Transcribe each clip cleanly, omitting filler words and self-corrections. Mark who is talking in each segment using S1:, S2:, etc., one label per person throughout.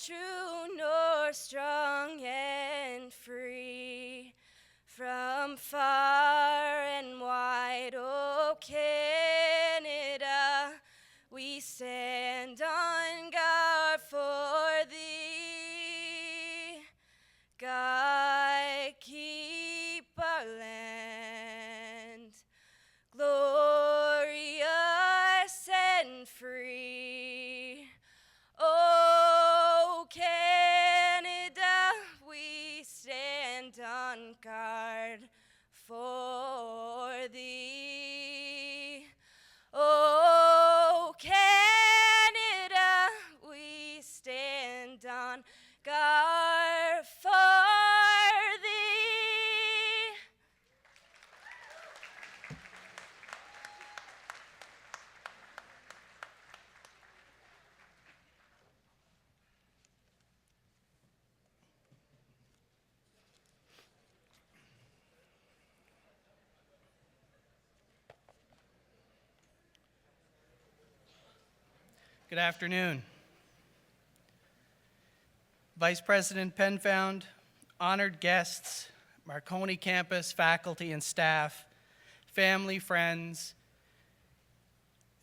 S1: true north, strong and free. From far and wide, oh Canada, we stand on guard for thee. God, keep our land glorious and free. Oh, Canada, we stand on guard for thee. Oh, Canada, we stand on guard for thee.
S2: Good afternoon. Vice President Penfound, honored guests, Marconi campus faculty and staff, family, friends,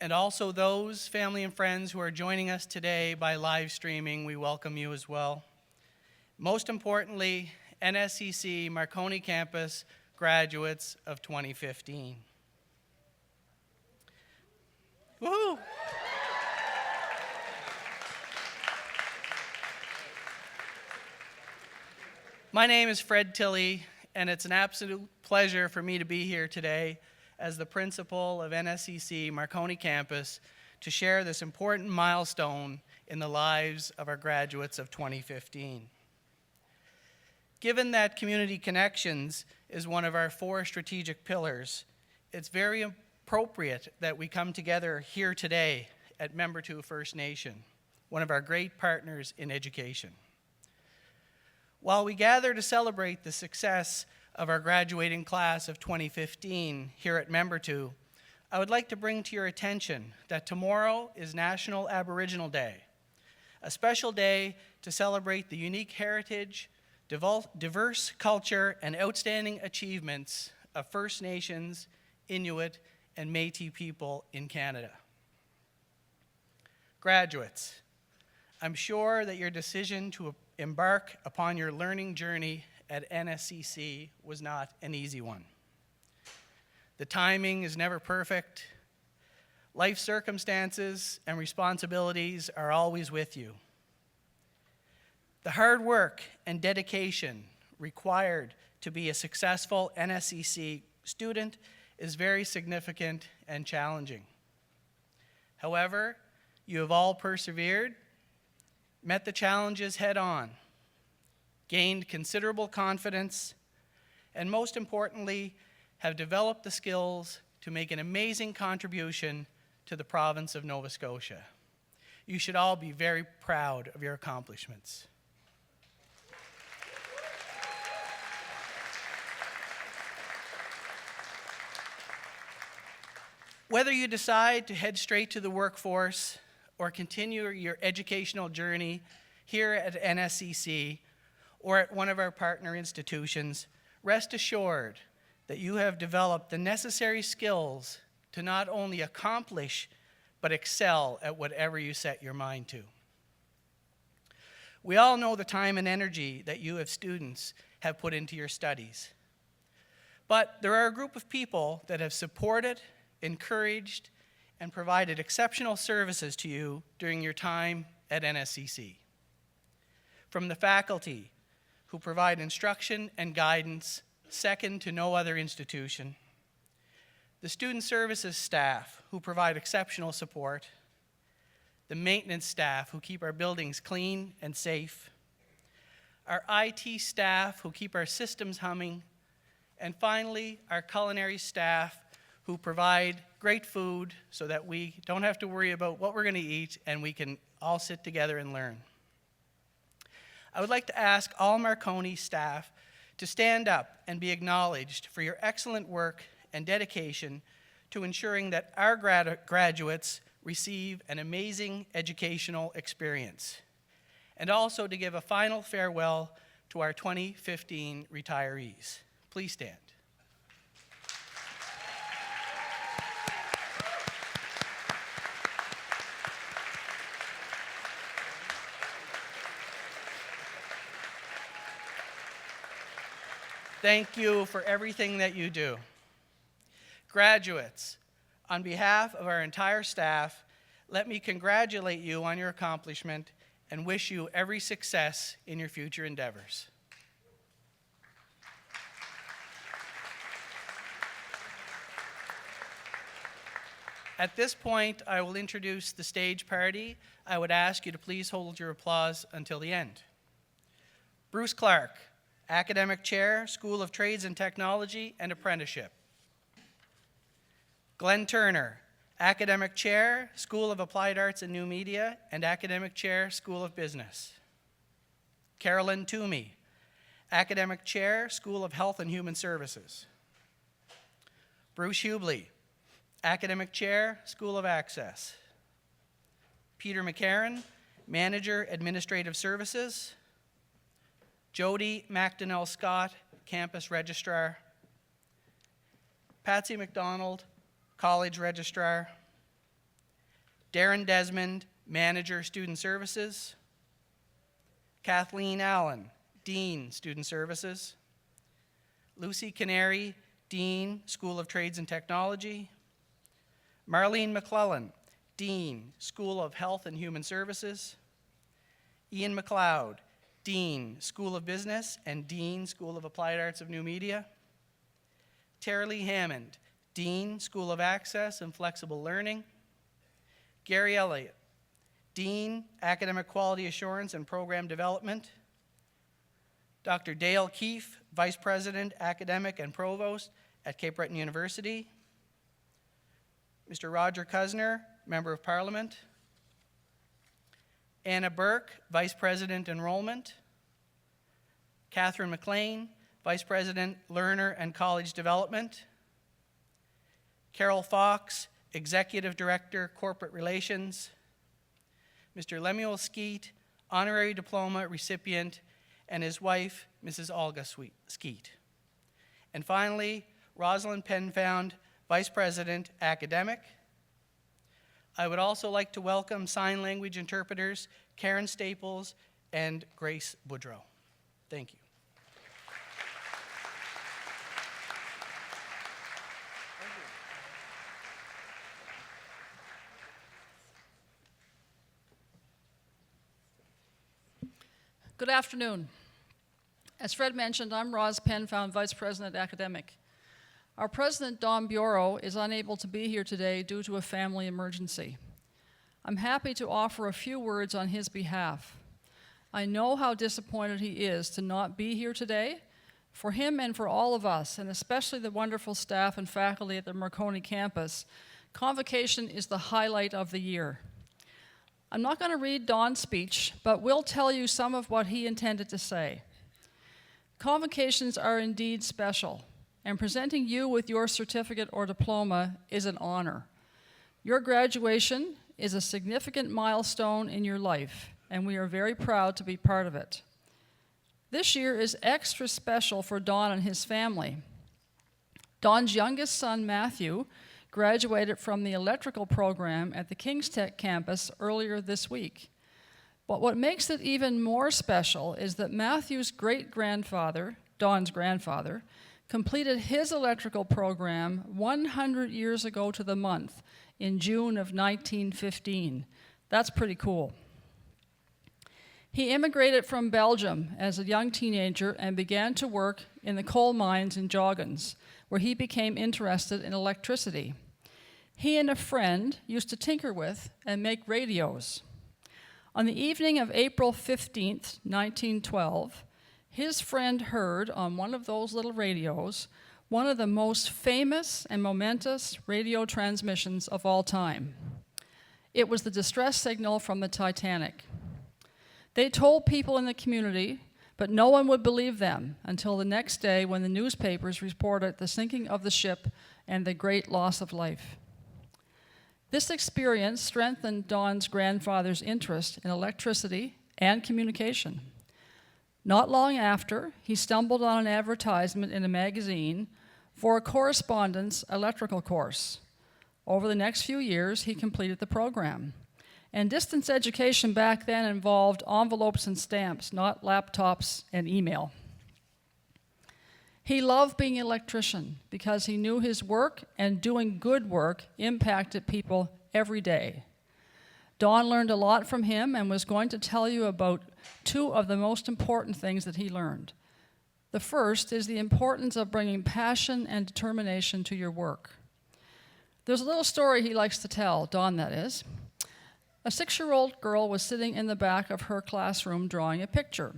S2: and also those family and friends who are joining us today by live streaming, we welcome you as well. Most importantly, NSCC Marconi campus graduates of 2015. Woohoo! My name is Fred Tilley, and it's an absolute pleasure for me to be here today as the principal of NSCC Marconi campus to share this important milestone in the lives of our graduates of 2015. Given that community connections is one of our 4 strategic pillars, it's very appropriate that we come together here today at Membertou First Nation, one of our great partners in education. While we gather to celebrate the success of our graduating class of 2015 here at Membertou, I would like to bring to your attention that tomorrow is National Aboriginal Day, a special day to celebrate the unique heritage, diverse culture, and outstanding achievements of First Nations, Inuit, and Métis people in Canada. Graduates, I'm sure that your decision to embark upon your learning journey at NSCC was not an easy one. The timing is never perfect. Life circumstances and responsibilities are always with you. The hard work and dedication required to be a successful NSCC student is very significant and challenging. However, you have all persevered, met the challenges head on, gained considerable confidence, and most importantly, have developed the skills to make an amazing contribution to the province of Nova Scotia. You should all be very proud of your accomplishments. Whether you decide to head straight to the workforce or continue your educational journey here at NSCC or at one of our partner institutions, rest assured that you have developed the necessary skills to not only accomplish, but excel at whatever you set your mind to. We all know the time and energy that you as students have put into your studies. But there are a group of people that have supported, encouraged, and provided exceptional services to you during your time at NSCC. From the faculty, who provide instruction and guidance second to no other institution, the student services staff, who provide exceptional support, the maintenance staff, who keep our buildings clean and safe, our IT staff, who keep our systems humming, and finally, our culinary staff, who provide great food so that we don't have to worry about what we're going to eat and we can all sit together and learn. I would like to ask all Marconi staff to stand up and be acknowledged for your excellent work and dedication to ensuring that our graduates receive an amazing educational experience. and also to give a final farewell to our 2015 retirees. Please stand. Thank you for everything that you do. Graduates, on behalf of our entire staff, let me congratulate you on your accomplishment and wish you every success in your future endeavors. At this point, I will introduce the stage party. I would ask you to please hold your applause until the end. Bruce Clark, Academic Chair, School of Trades and Technology and Apprenticeship. Glenn Turner, Academic Chair, School of Applied Arts and New Media, and Academic Chair, School of Business. Carolyn Toomey, Academic Chair, School of Health and Human Services. Bruce Hubley, Academic Chair, School of Access. Peter McCarron, Manager, Administrative Services. Jody McDonnell Scott, Campus Registrar. Patsy McDonald, College Registrar. Darren Desmond, Manager, Student Services. Kathleen Allen, Dean, Student Services. Lucy Canary, Dean, School of Trades and Technology. Marlene McClellan, Dean, School of Health and Human Services. Ian McLeod, Dean, School of Business, and Dean, School of Applied Arts of New Media. Tara Lee Hammond, Dean, School of Access and Flexible Learning. Gary Elliott, Dean, Academic Quality Assurance and Program Development. Dr. Dale Keefe, Vice President, Academic and Provost at Cape Breton University. Mr. Roger Kusner, Member of Parliament. Anna Burke, Vice President, Enrollment. Catherine McLean, Vice President, Learner and College Development. Carol Fox, Executive Director, Corporate Relations. Mr. Lemuel Skeet, Honorary Diploma recipient, and his wife, Mrs. Olga Skeet. And finally, Rosalind Penfound, Vice President, Academic. I would also like to welcome sign language interpreters Karen Staples and Grace Boudreau. Thank you.
S3: Good afternoon. As Fred mentioned, I'm Roz Penfound, Vice President Academic. Our President, Don Bureau, is unable to be here today due to a family emergency. I'm happy to offer a few words on his behalf. I know how disappointed he is to not be here today. For him and for all of us, and especially the wonderful staff and faculty at the Marconi campus, Convocation is the highlight of the year. I'm not going to read Don's speech, but will tell you some of what he intended to say. Convocations are indeed special, and presenting you with your certificate or diploma is an honor. Your graduation is a significant milestone in your life, and we are very proud to be part of it. This year is extra special for Don and his family. Don's youngest son, Matthew, graduated from the electrical program at the King's Tech campus earlier this week. But what makes it even more special is that Matthew's great-grandfather, Don's grandfather, completed his electrical program 100 years ago to the month in June of 1915. That's pretty cool. He immigrated from Belgium as a young teenager and began to work in the coal mines in Joggins, where he became interested in electricity. He and a friend used to tinker with and make radios. On the evening of April 15th, 1912, his friend heard on one of those little radios one of the most famous and momentous radio transmissions of all time. It was the distress signal from the Titanic. They told people in the community, but no one would believe them until the next day when the newspapers reported the sinking of the ship and the great loss of life. This experience strengthened Don's grandfather's interest in electricity and communication. Not long after, he stumbled on an advertisement in a magazine for a correspondence electrical course. Over the next few years, he completed the program. And distance education back then involved envelopes and stamps, not laptops and email. He loved being an electrician because he knew his work and doing good work impacted people every day. Don learned a lot from him and was going to tell you about two of the most important things that he learned. The first is the importance of bringing passion and determination to your work. There's a little story he likes to tell, Don that is. A 6-year-old girl was sitting in the back of her classroom drawing a picture.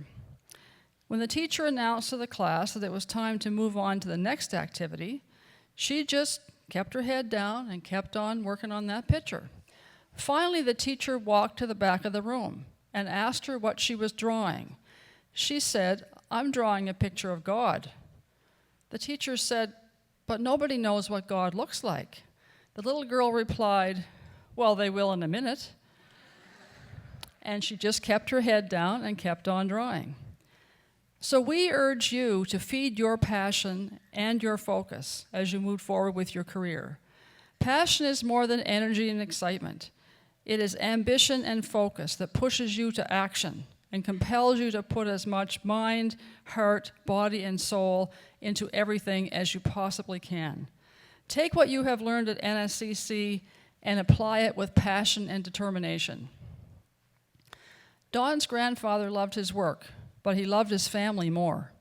S3: When the teacher announced to the class that it was time to move on to the next activity, she just kept her head down and kept on working on that picture. Finally, the teacher walked to the back of the room and asked her what she was drawing. She said, "I'm drawing a picture of God." The teacher said, "But nobody knows what God looks like." The little girl replied, "Well, they will in a minute." And she just kept her head down and kept on drawing. So we urge you to feed your passion and your focus as you move forward with your career. Passion is more than energy and excitement. It is ambition and focus that pushes you to action and compels you to put as much mind, heart, body, and soul into everything as you possibly can. Take what you have learned at NSCC and apply it with passion and determination. Don's grandfather loved his work, but he loved his family more.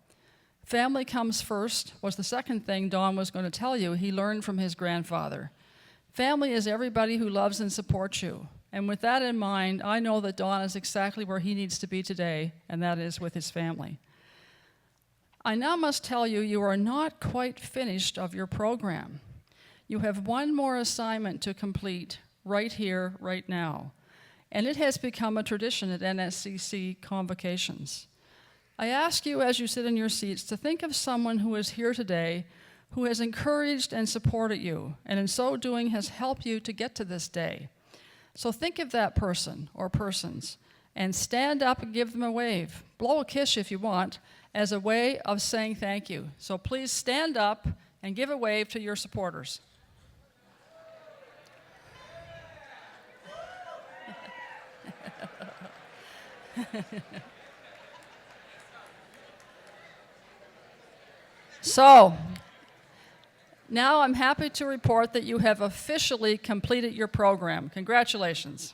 S3: Family comes first was the second thing Don was going to tell you he learned from his grandfather. Family is everybody who loves and supports you. And with that in mind, I know that Don is exactly where he needs to be today, and that is with his family. I now must tell you, you are not quite finished of your program. You have one more assignment to complete right here, right now. And it has become a tradition at NSCC convocations. I ask you as you sit in your seats to think of someone who is here today who has encouraged and supported you, and in so doing has helped you to get to this day. So think of that person or persons and stand up and give them a wave. Blow a kiss if you want, as a way of saying thank you. So please stand up and give a wave to your supporters. So, now I'm happy to report that you have officially completed your program. Congratulations.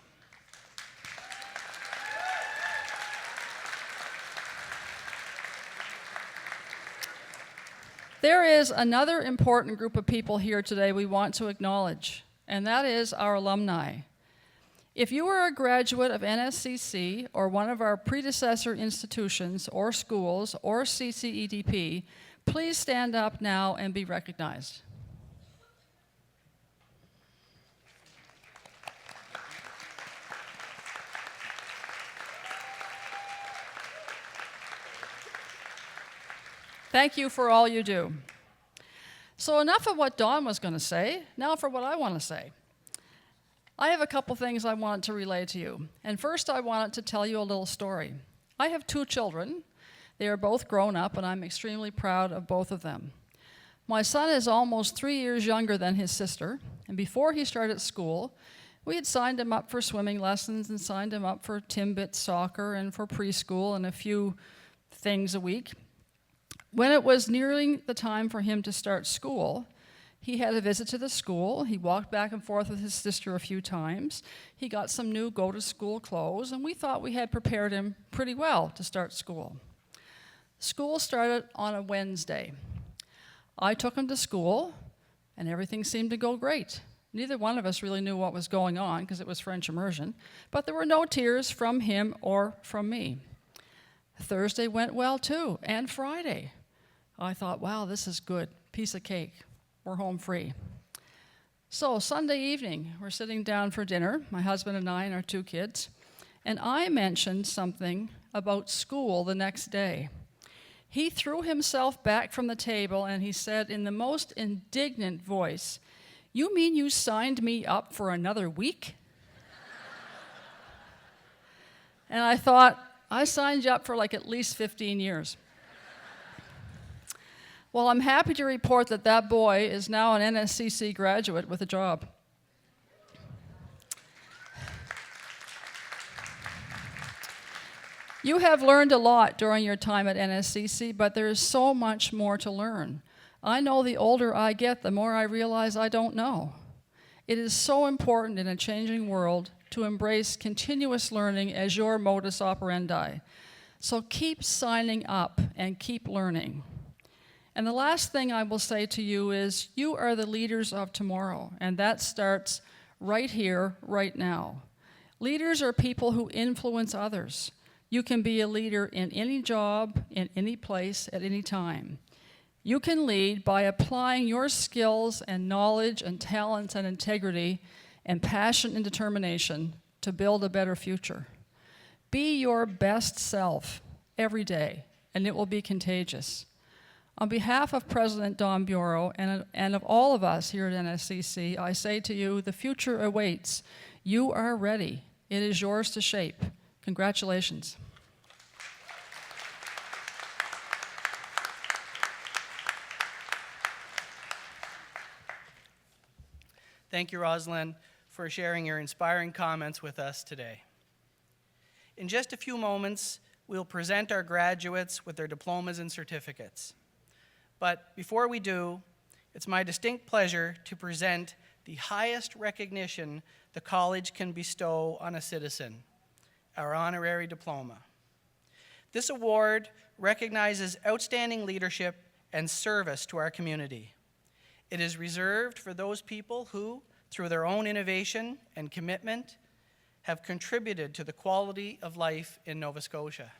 S3: There is another important group of people here today we want to acknowledge, and that is our alumni. If you are a graduate of NSCC or one of our predecessor institutions or schools or CCEDP, please stand up now and be recognized. Thank you for all you do. So enough of what Dawn was going to say, now for what I want to say. I have a couple things I wanted to relay to you. And first I wanted to tell you a little story. I have 2 children. They are both grown up, and I'm extremely proud of both of them. My son is almost 3 years younger than his sister, and before he started school, we had signed him up for swimming lessons and signed him up for Timbit soccer and for preschool and a few things a week. When it was nearing the time for him to start school, he had a visit to the school. He walked back and forth with his sister a few times. He got some new go-to-school clothes, and we thought we had prepared him pretty well to start school. School started on a Wednesday. I took him to school, and everything seemed to go great. Neither one of us really knew what was going on because it was French immersion, but there were no tears from him or from me. Thursday went well too, and Friday. I thought, wow, this is good. Piece of cake. We're home free. So Sunday evening, we're sitting down for dinner, my husband and I and our 2 kids, and I mentioned something about school the next day. He threw himself back from the table and he said in the most indignant voice, "You mean you signed me up for another week?" And I thought, I signed you up for like at least 15 years. Well, I'm happy to report that that boy is now an NSCC graduate with a job. You have learned a lot during your time at NSCC, but there is so much more to learn. I know the older I get, the more I realize I don't know. It is so important in a changing world to embrace continuous learning as your modus operandi. So keep signing up and keep learning. And the last thing I will say to you is, you are the leaders of tomorrow, and that starts right here, right now. Leaders are people who influence others. You can be a leader in any job, in any place, at any time. You can lead by applying your skills and knowledge and talents and integrity and passion and determination to build a better future. Be your best self every day, and it will be contagious. On behalf of President Dom Bureau and of all of us here at NSCC, I say to you, the future awaits. You are ready. It is yours to shape. Congratulations.
S2: Thank you, Rosalind, for sharing your inspiring comments with us today. In just a few moments, we'll present our graduates with their diplomas and certificates. But before we do, it's my distinct pleasure to present the highest recognition the college can bestow on a citizen, our honorary diploma. This award recognizes outstanding leadership and service to our community. It is reserved for those people who, through their own innovation and commitment, have contributed to the quality of life in Nova Scotia.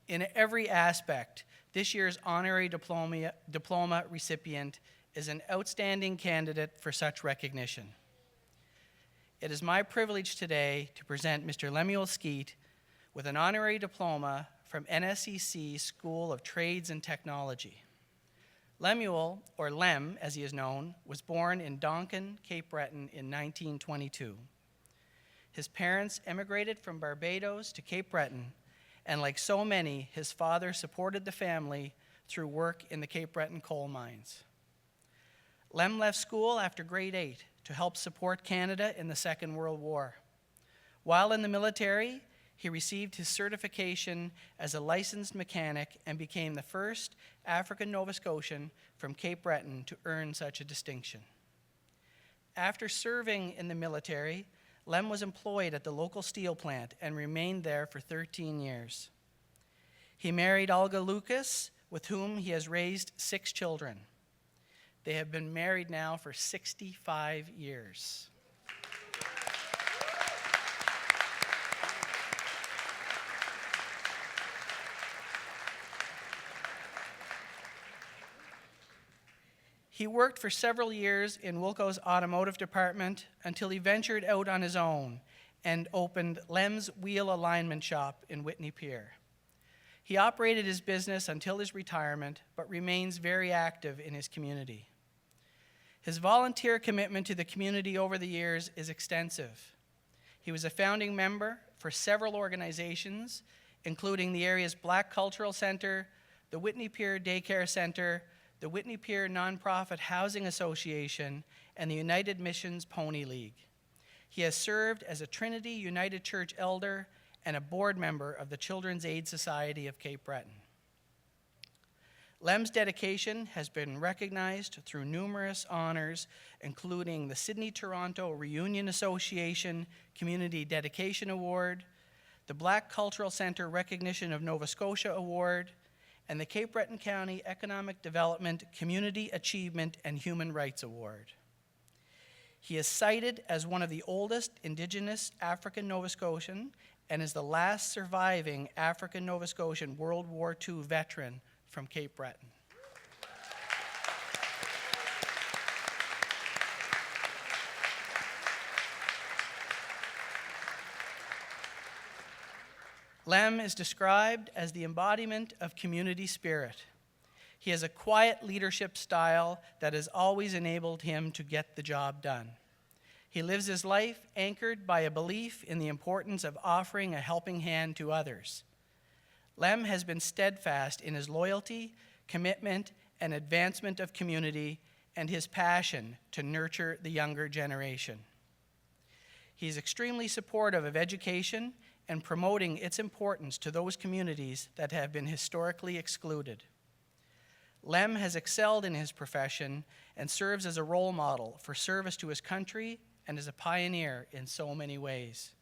S2: In every aspect, this year's honorary diploma recipient is an outstanding candidate for such recognition. It is my privilege today to present Mr. Lemuel Skeet with an honorary diploma from NSCC School of Trades and Technology. Lemuel, or Lem as he is known, was born in Donkin, Cape Breton in 1922. His parents emigrated from Barbados to Cape Breton, and like so many, his father supported the family through work in the Cape Breton coal mines. Lem left school after grade 8 to help support Canada in the Second World War. While in the military, he received his certification as a licensed mechanic and became the first African Nova Scotian from Cape Breton to earn such a distinction. After serving in the military, Lem was employed at the local steel plant and remained there for 13 years. He married Olga Lucas, with whom he has raised 6 children. They have been married now for 65 years. He worked for several years in Wilco's automotive department until he ventured out on his own and opened Lem's Wheel Alignment Shop in Whitney Pier. He operated his business until his retirement, but remains very active in his community. His volunteer commitment to the community over the years is extensive. He was a founding member for several organizations, including the area's Black Cultural Center, the Whitney Pier Daycare Center, the Whitney Pier Nonprofit Housing Association, and the United Missions Pony League. He has served as a Trinity United Church elder and a board member of the Children's Aid Society of Cape Breton. Lem's dedication has been recognized through numerous honors, including the Sydney-Toronto Reunion Association Community Dedication Award, the Black Cultural Center Recognition of Nova Scotia Award, and the Cape Breton County Economic Development Community Achievement and Human Rights Award. He is cited as one of the oldest Indigenous African Nova Scotian and is the last surviving African Nova Scotian World War II veteran from Cape Breton. Lem is described as the embodiment of community spirit. He has a quiet leadership style that has always enabled him to get the job done. He lives his life anchored by a belief in the importance of offering a helping hand to others. Lem has been steadfast in his loyalty, commitment, and advancement of community, and his passion to nurture the younger generation. He is extremely supportive of education and promoting its importance to those communities that have been historically excluded. Lem has excelled in his profession and serves as a role model for service to his country and is a pioneer in so many ways.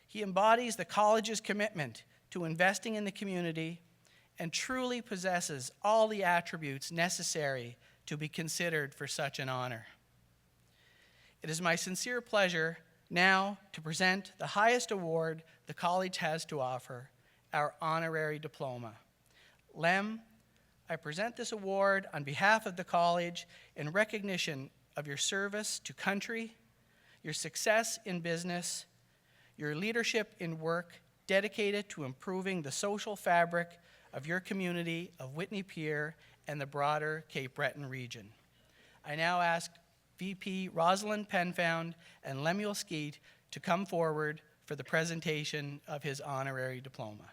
S2: He embodies the college's commitment to investing in the community and truly possesses all the attributes necessary to be considered for such an honor. It is my sincere pleasure now to present the highest award the college has to offer, our honorary diploma. Lem, I present this award on behalf of the college in recognition of your service to country, your success in business, your leadership in work dedicated to improving the social fabric of your community of Whitney Pier and the broader Cape Breton region. I now ask VP Rosalind Penfound and Lemuel Skeet to come forward for the presentation of his honorary diploma.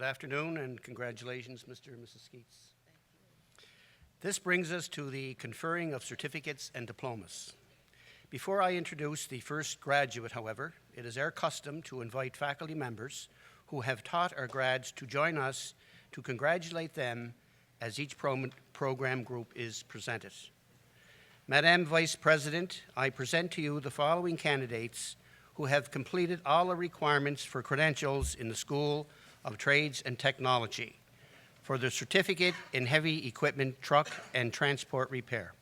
S4: Good afternoon and congratulations, Mr. and Mrs. Skeets. This brings us to the conferring of certificates and diplomas. Before I introduce the first graduate, however, it is our custom to invite faculty members who have taught our grads to join us to congratulate them as each program group is presented. Madam Vice President, I present to you the following candidates who have completed all the requirements for credentials in the School of Trades and Technology for the certificate in heavy equipment, truck, and transport repair.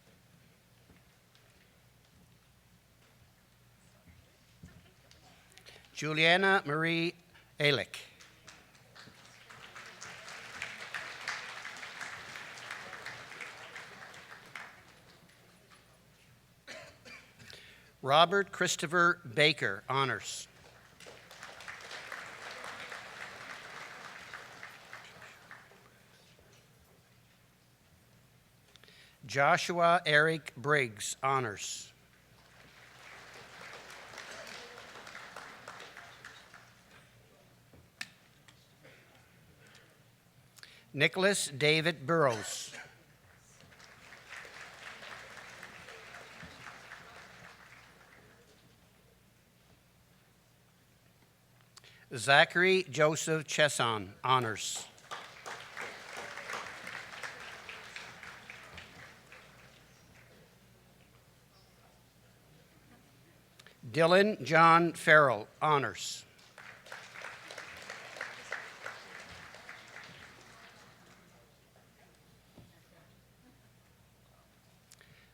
S4: Juliana Marie Alick. Robert Christopher Baker, honors. Joshua Eric Briggs, honors. Nicholas David Burrows. Zachary Joseph Chesson, honors. Dylan John Farrell, honors.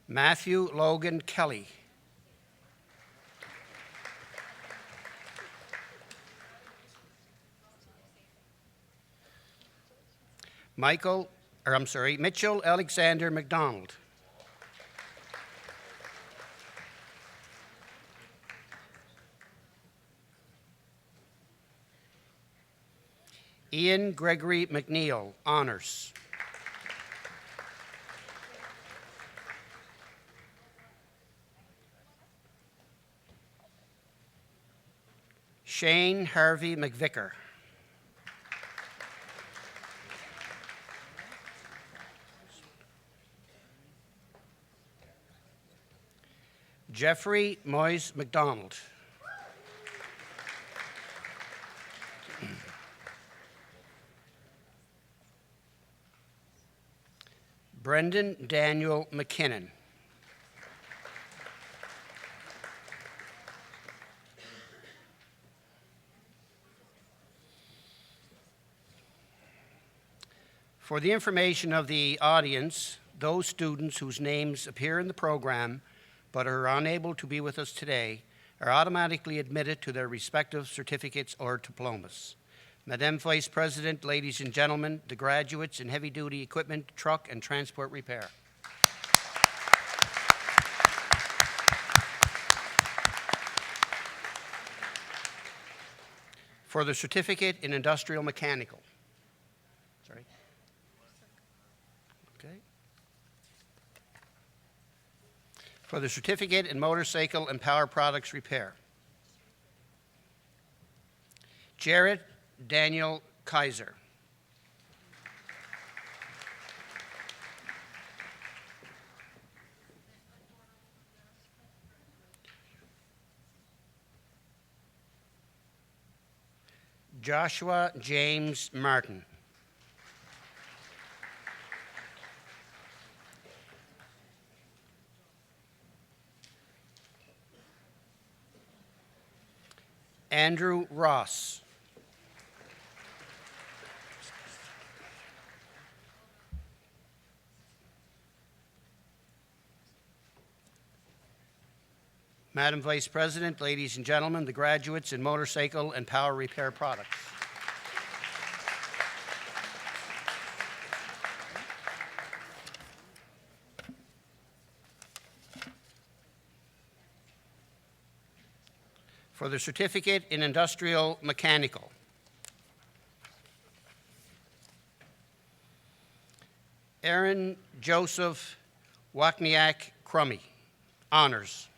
S4: Matthew Logan Kelly. Mitchell Alexander McDonald. Ian Gregory McNeil, honors. Shane Harvey McVicker. Jeffrey Moyes McDonald. Brendan Daniel McKinnon. For the information of the audience, those students whose names appear in the program but are unable to be with us today are automatically admitted to their respective certificates or diplomas. Madam Vice President, ladies and gentlemen, the graduates in heavy-duty equipment, truck, and transport repair. For the certificate in industrial mechanical. Sorry. Okay. For the certificate in motorcycle and power products repair. Jared Daniel Kaiser. Joshua James Martin. Andrew Ross. Madam Vice President, ladies and gentlemen, the graduates in motorcycle and power repair products. For the certificate in industrial mechanical. Aaron Joseph Wachniak Crummy, honors.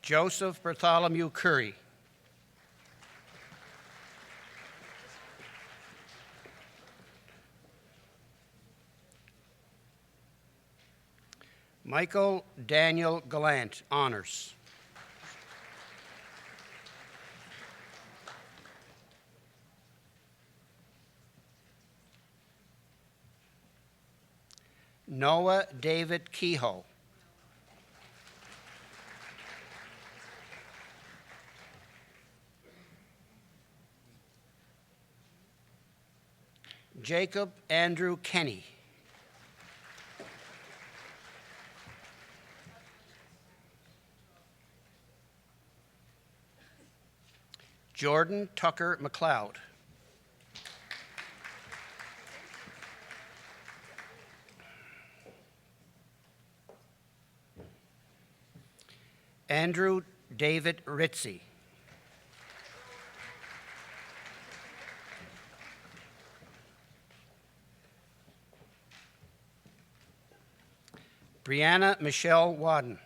S4: Joseph Bartholomew Curry. Michael Daniel Gallant, honors. Noah David Kehoe. Jacob Andrew Kenny. Jordan Tucker McLeod. Andrew David Ritzy. Brianna Michelle Wadden.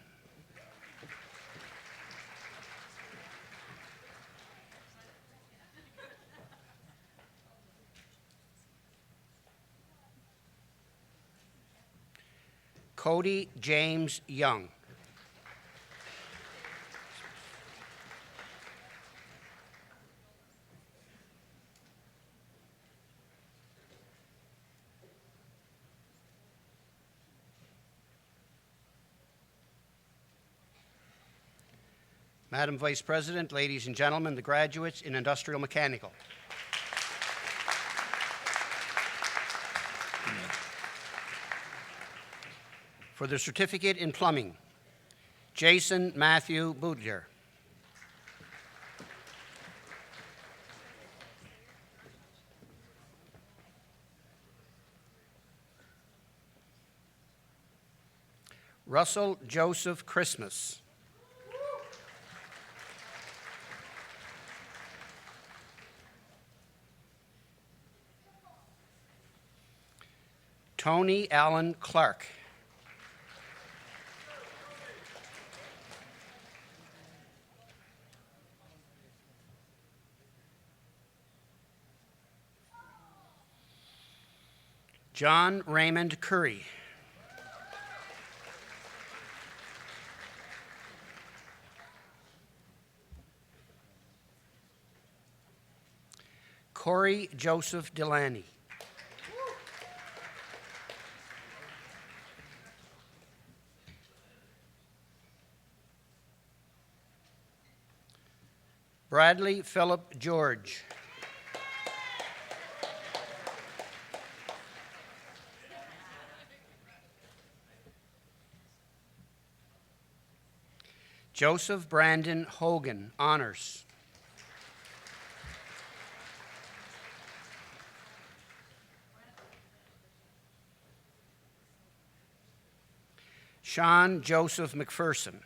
S4: Cody James Young. Madam Vice President, ladies and gentlemen, the graduates in industrial mechanical. For the certificate in plumbing, Jason Matthew Boudlier. Russell Joseph Christmas. Tony Allen Clark. John Raymond Curry. Corey Joseph Delaney. Bradley Philip George. Joseph Brandon Hogan, honors. Sean Joseph McPherson.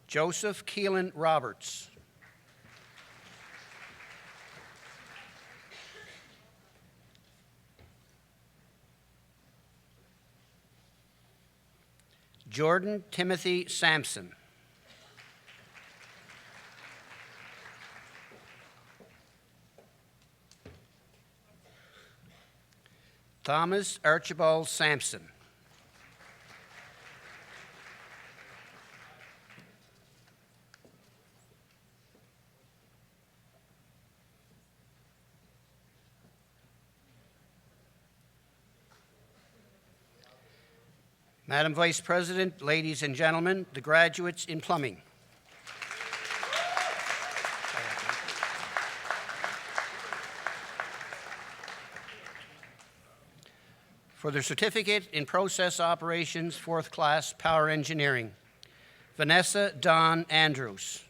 S4: Joseph Keelan Roberts. Jordan Timothy Sampson. Thomas Archibald Sampson. Madam Vice President, ladies and gentlemen, the graduates in plumbing. For their certificate in process operations, 4th class power engineering, Vanessa Dawn Andrews.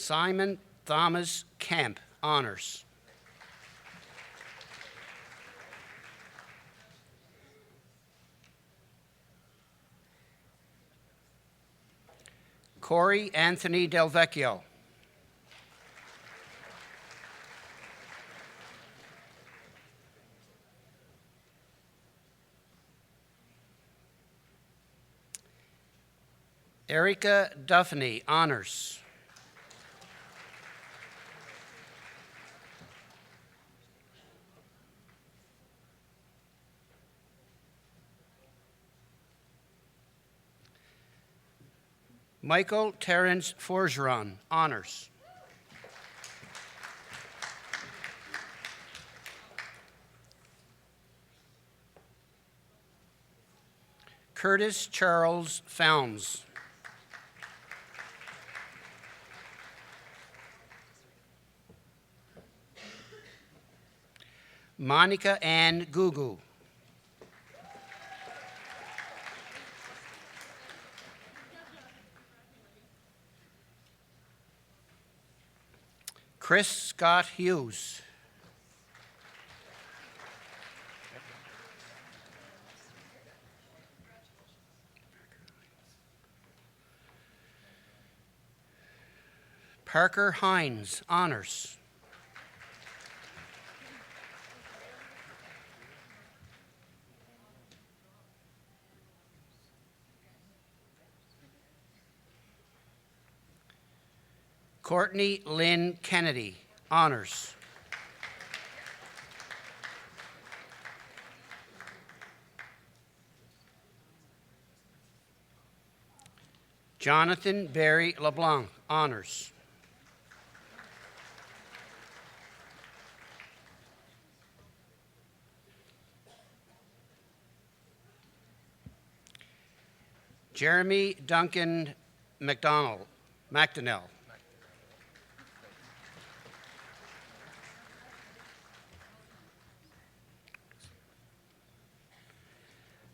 S4: Simon Thomas Kemp, honors. Corey Anthony Del Vecchio. Erica Duffney, honors. Michael Terrence Forgeron, honors. Curtis Charles Founds. Monica Ann Gugu. Chris Scott Hughes. Parker Hines, honors. Courtney Lynn Kennedy, honors. Jonathan Barry LeBlanc, honors. Jeremy Duncan McDonnell.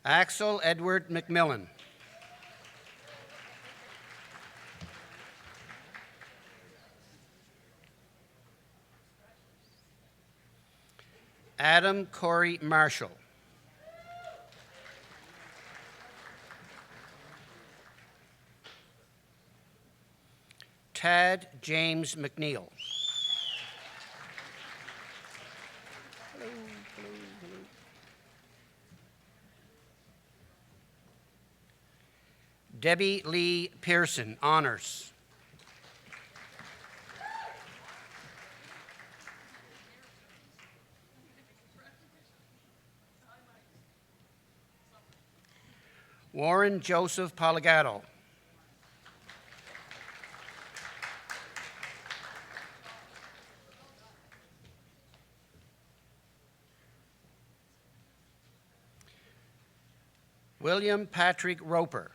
S4: Axel Edward McMillan. Adam Corey Marshall. Tad James McNeil. Debbie Lee Pearson, honors. Warren Joseph Poligato. William Patrick Roper.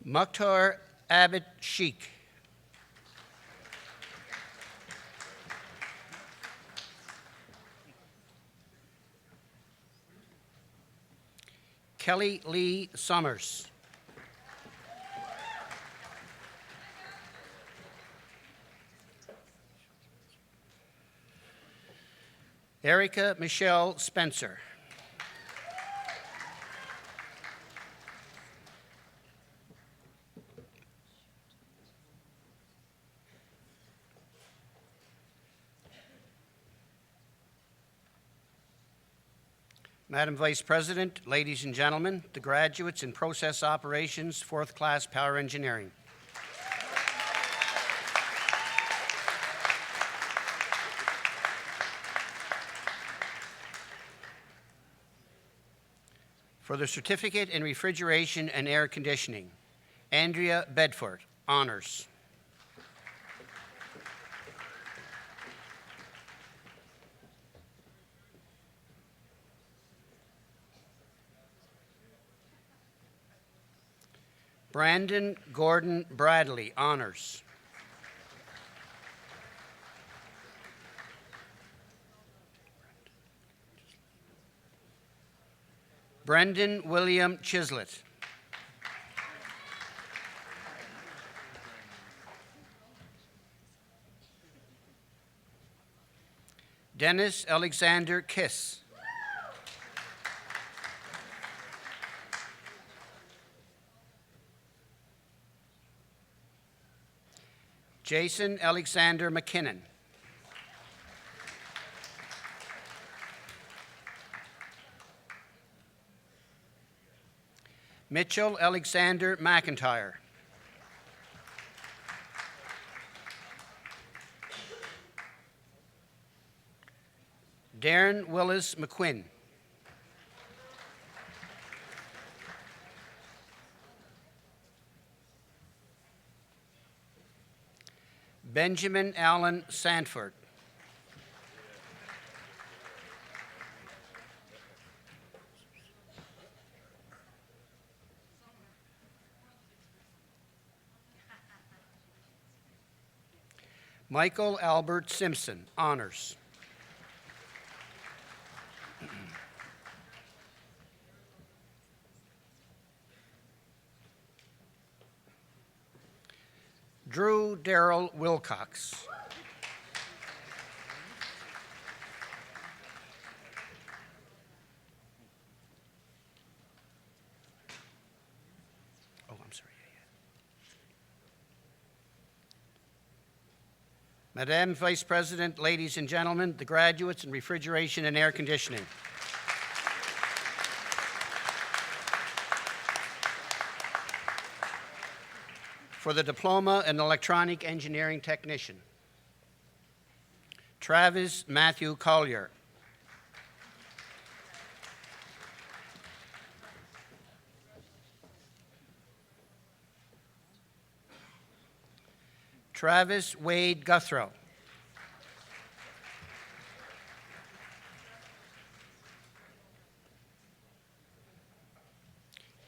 S4: Mukhtar Abid Sheikh. Kelly Lee Summers. Erica Michelle Spencer. Madam Vice President, ladies and gentlemen, the graduates in Process Operations, 4th Class Power Engineering. For the Certificate in Refrigeration and Air Conditioning, Andrea Bedford, honors. Brandon Gordon Bradley, honors. Brendan William Chislett. Dennis Alexander Kiss. Jason Alexander McKinnon. Mitchell Alexander McIntyre. Darren Willis McQuinn. Benjamin Allen Sanford. Michael Albert Simpson, honors. Drew Darrell Wilcox. Oh, I'm sorry. Madam Vice President, ladies and gentlemen, the graduates in Refrigeration and Air Conditioning. For the Diploma in Electronic Engineering Technician, Travis Matthew Collier. Travis Wade Guthrow.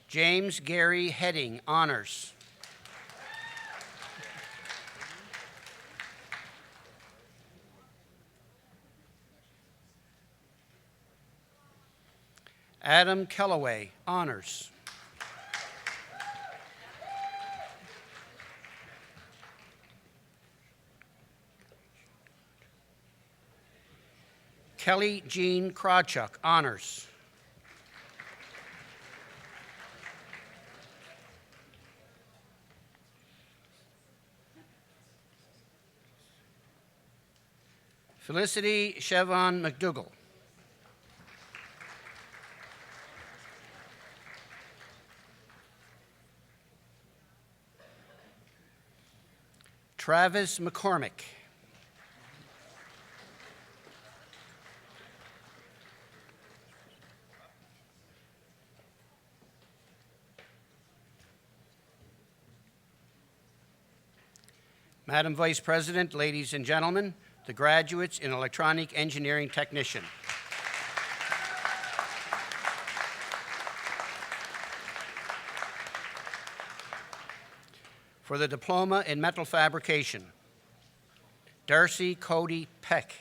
S4: James Gary Heading, honors. Adam Kellaway, honors. Kelly Jean Krawchuk, honors. Felicity Chevon McDougall. Travis McCormick. Madam Vice President, ladies and gentlemen, the graduates in Electronic Engineering Technician. For the Diploma in Metal Fabrication, Darcy Cody Peck.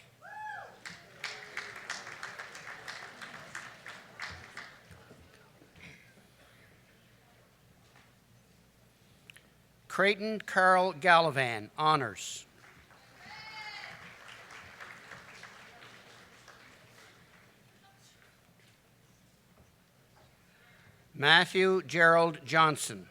S4: Creighton Carl Gallivan, Honors. Matthew Gerald Johnson.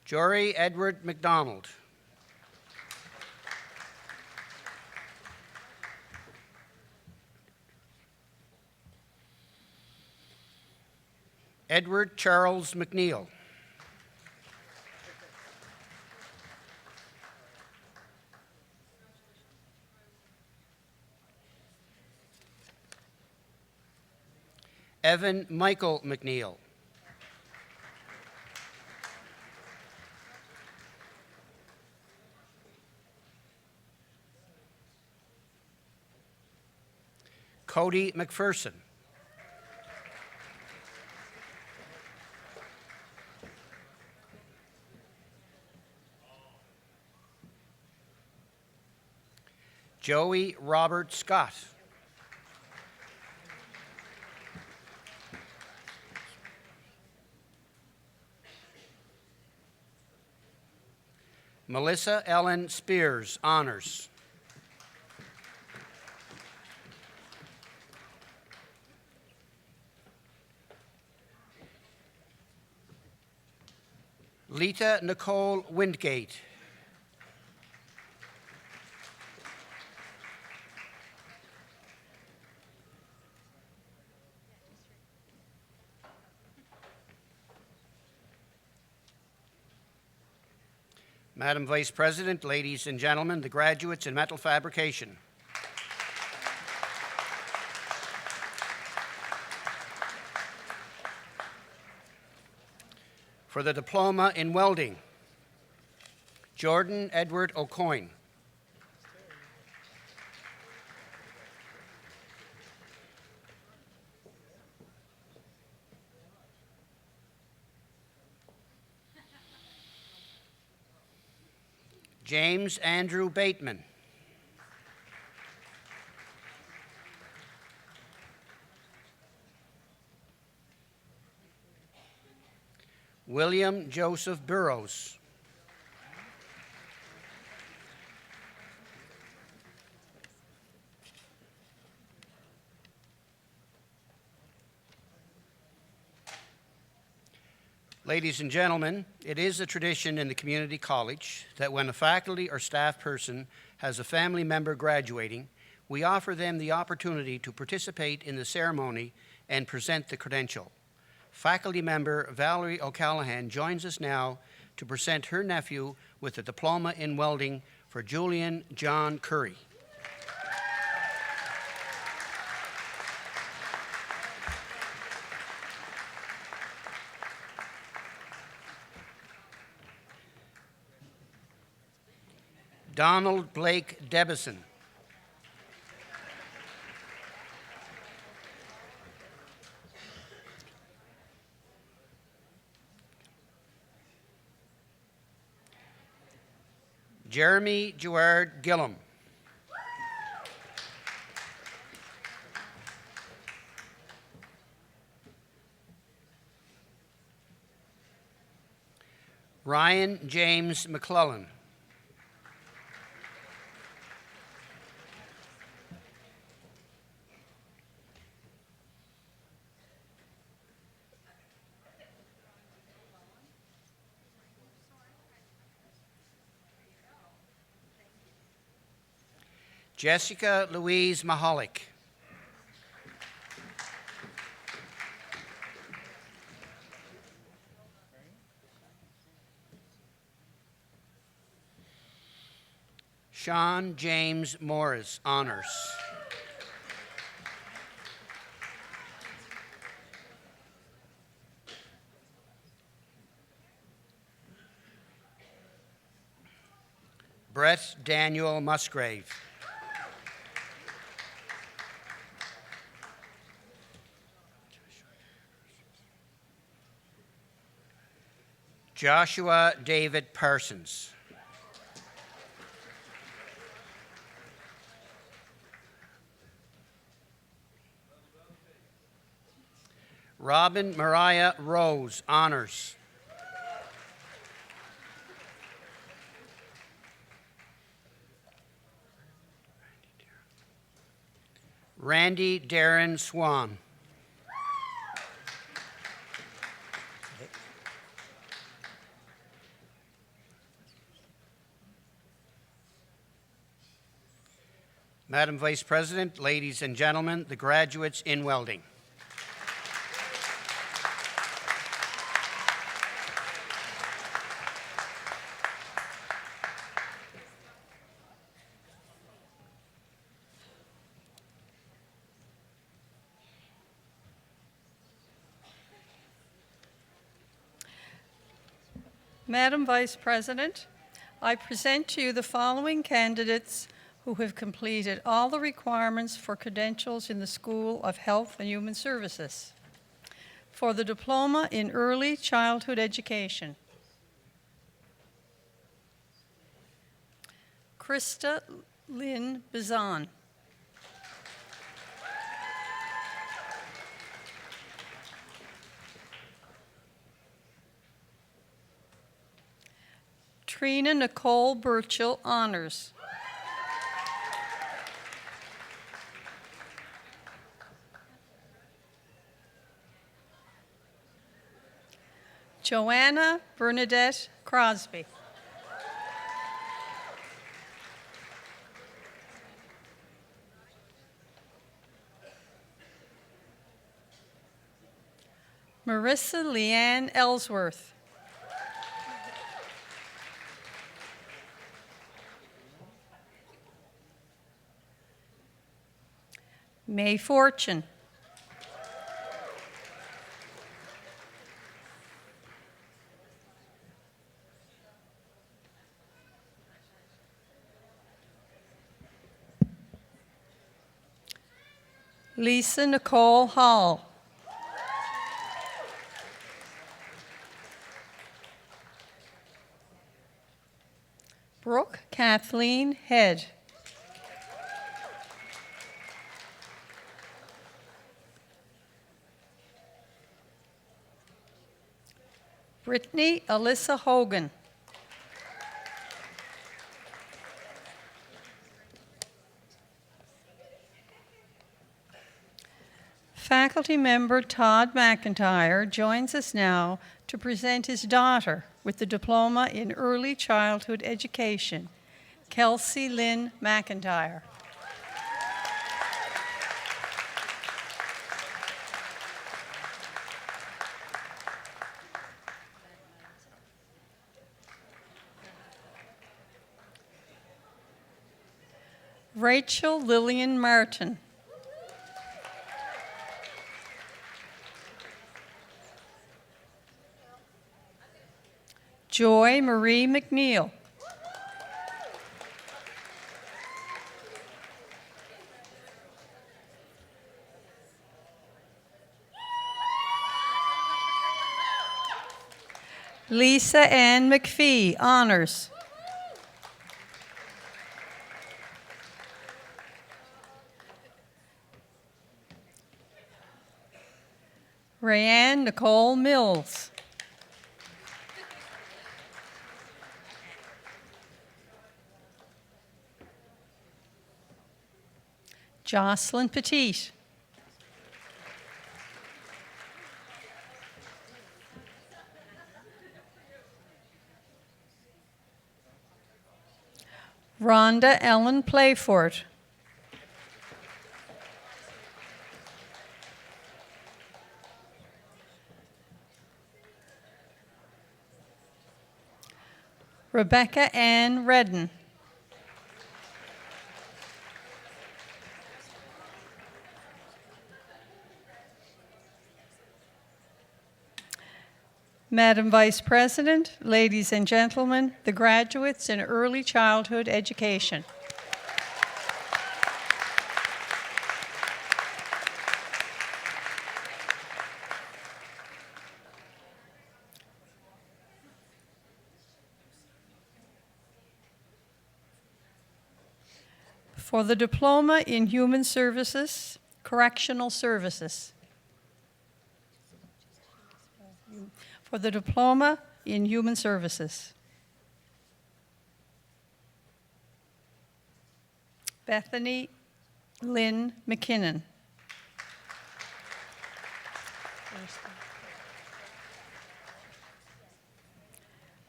S4: Jory Edward McDonald. Edward Charles McNeil. Evan Michael McNeil. Cody McPherson. Joey Robert Scott. Melissa Ellen Spears, Honors. Lita Nicole Windgate. Madam Vice President, ladies and gentlemen, the graduates in metal fabrication. For the Diploma in Welding, Jordan Edward O'Coin. James Andrew Bateman. William Joseph Burrows. Ladies and gentlemen, it is a tradition in the community college that when a faculty or staff person has a family member graduating, we offer them the opportunity to participate in the ceremony and present the credential. Faculty member Valerie O'Callaghan joins us now to present her nephew with a diploma in welding for Julian John Curry. Donald Blake Debison. Jeremy Gerard Gillum. Ryan James McClellan. Jessica Louise Mahalik. Sean James Morris, honors. Brett Daniel Musgrave. Joshua David Parsons. Robin Mariah Rose, honors. Randy Darren Swan. Madam Vice President, ladies and gentlemen, the graduates in welding.
S5: Madam Vice President, I present to you the following candidates who have completed all the requirements for credentials in the School of Health and Human Services. For the Diploma in Early Childhood Education, Krista Lynn Bizan. Trina Nicole Burchill, honors. Joanna Bernadette Crosby. Marissa Leanne Ellsworth. May Fortune. Lisa Nicole Hall. Brooke Kathleen Head. Brittany Alyssa Hogan. Faculty member Todd McIntyre joins us now to present his daughter with the Diploma in Early Childhood Education, Kelsey Lynn McIntyre. Rachel Lillian Martin. Joy Marie McNeil. Lisa Ann McPhee, honors. Rayanne Nicole Mills. Jocelyn Petit. Rhonda Ellen Playford. Rebecca Ann Redden. Madam Vice President, ladies and gentlemen, the graduates in early childhood education. For the Diploma in Human Services, Correctional Services. For the Diploma in Human Services. Bethany Lynn McKinnon.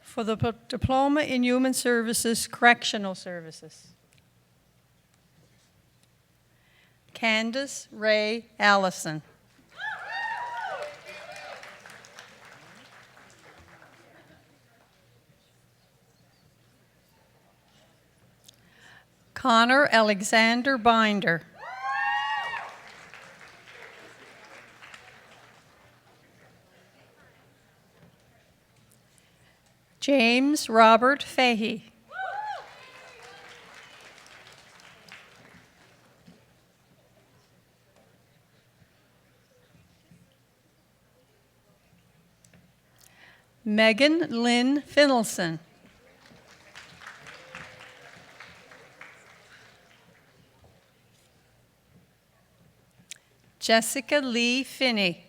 S5: For the Diploma in Human Services, Correctional Services. Candace Ray Allison. Connor Alexander Binder. James Robert Fahey. Megan Lynn Finelson. Jessica Lee Finney.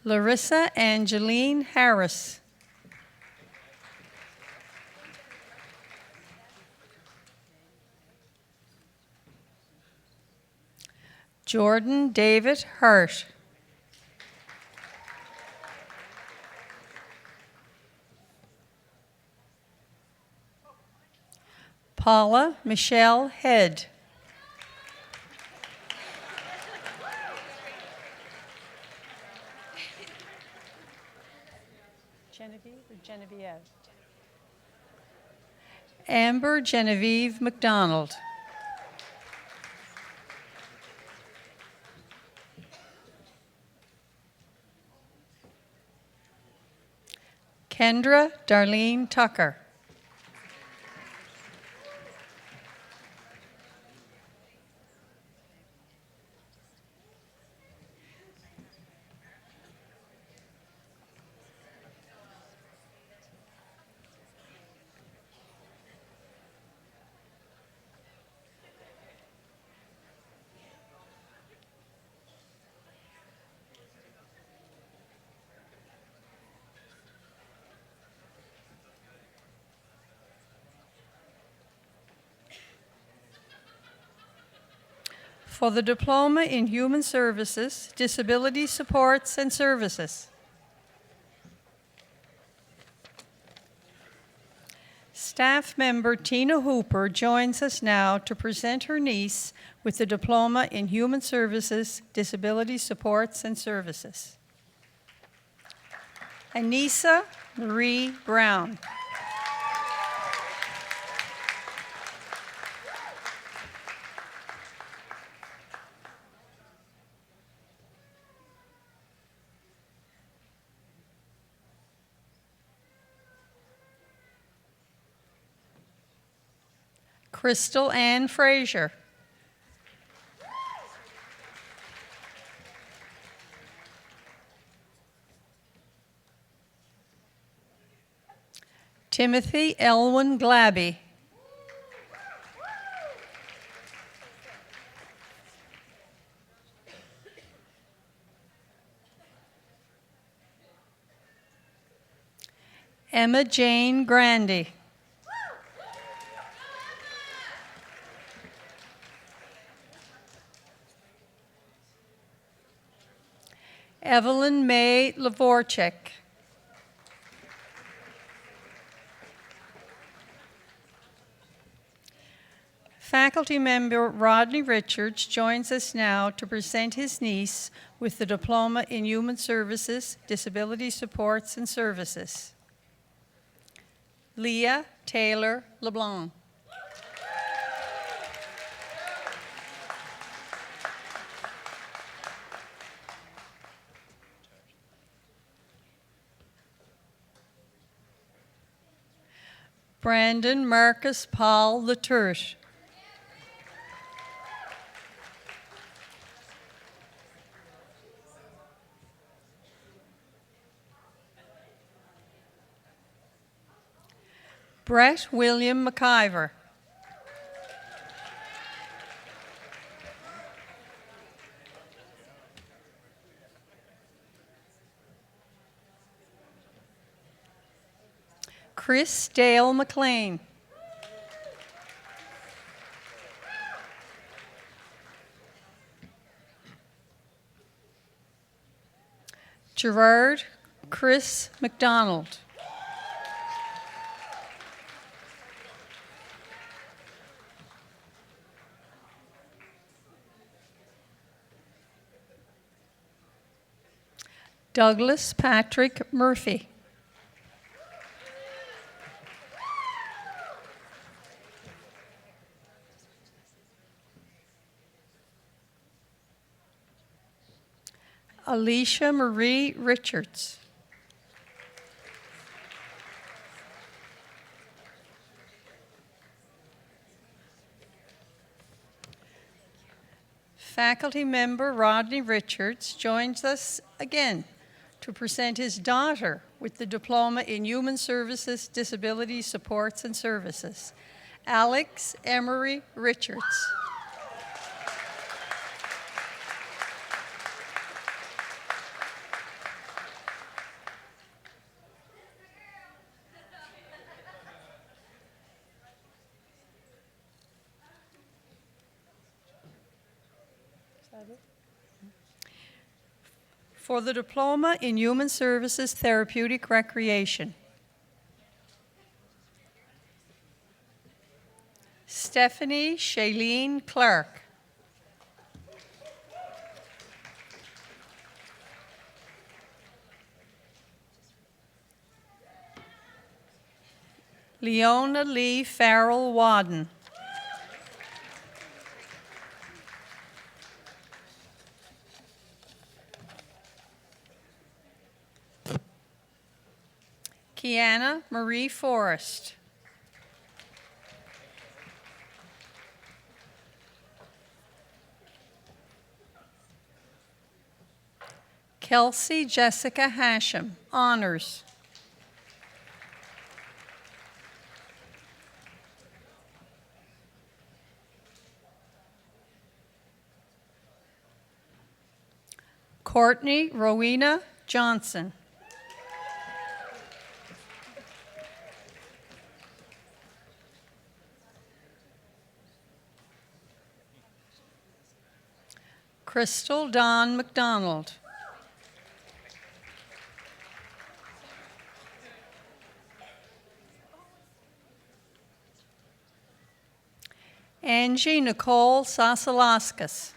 S5: Larissa Angeline Harris. Jordan David Hurt. Paula Michelle Head. Genevieve or Genevieve? Amber Genevieve McDonald. Kendra Darlene Tucker. For the Diploma in Human Services, Disability Supports and Services. Staff member Tina Hooper joins us now to present her niece with the Diploma in Human Services, Disability Supports and Services. Anissa Marie Brown. Crystal Ann Frazier. Timothy Elwin Glabby. Emma Jane Grandy. Evelyn May Lavorchek. Faculty member Rodney Richards joins us now to present his niece with the Diploma in Human Services, Disability Supports and Services. Leah Taylor LeBlanc. Brandon Marcus Paul Latourche. Brett William McIver. Chris Dale McLean. Gerard Chris McDonald. Douglas Patrick Murphy. Alicia Marie Richards. Faculty member Rodney Richards joins us again to present his daughter with the Diploma in Human Services, Disability Supports and Services, Alex Emery Richards. For the Diploma in Human Services, Therapeutic Recreation, Stephanie Shailene Clark. Leona Lee Farrell Wadden. Kiana Marie Forrest. Kelsey Jessica Hashem, honors. Courtney Rowena Johnson. Crystal Dawn McDonald. Angie Nicole Sasalauskas.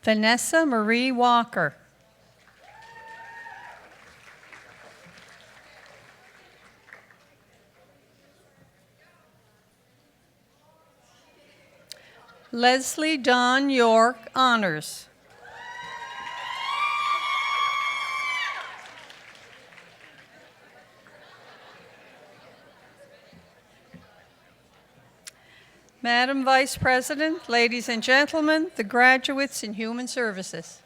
S5: Vanessa Marie Walker. Leslie Dawn York, honors. Madam Vice President, ladies and gentlemen, the graduates in Human Services.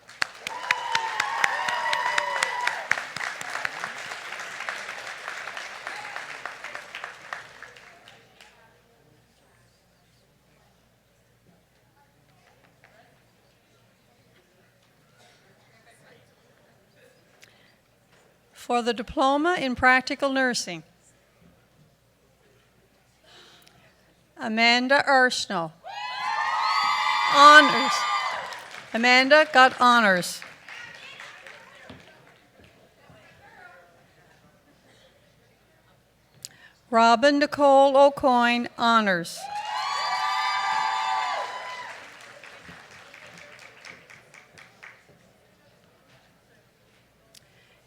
S5: For the Diploma in Practical Nursing, Amanda Arsenault. Honors. Amanda got honors. Robin Nicole O'Coin, honors.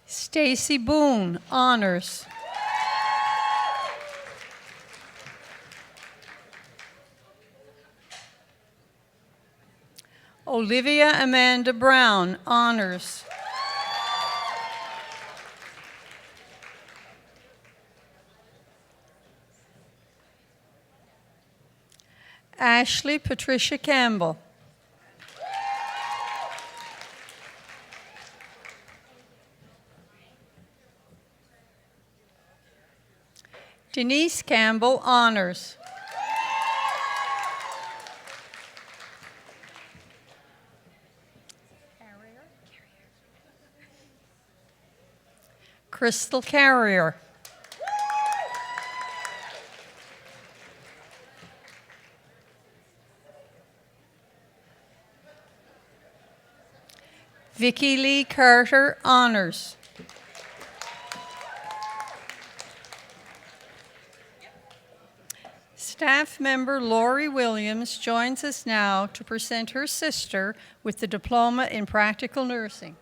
S5: Stacy Boone, honors. Olivia Amanda Brown, honors. Ashley Patricia Campbell. Denise Campbell, honors. Crystal Carrier. Vicki Lee Carter, honors. Staff member Lori Williams joins us now to present her sister with the Diploma in Practical Nursing.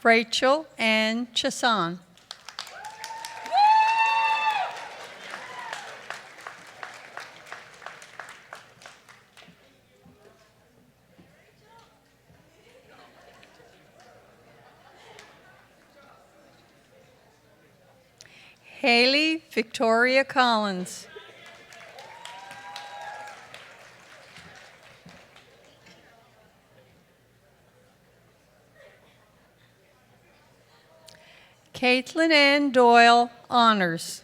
S5: Rachel Ann Chasson. Haley Victoria Collins. Caitlin Ann Doyle, honors.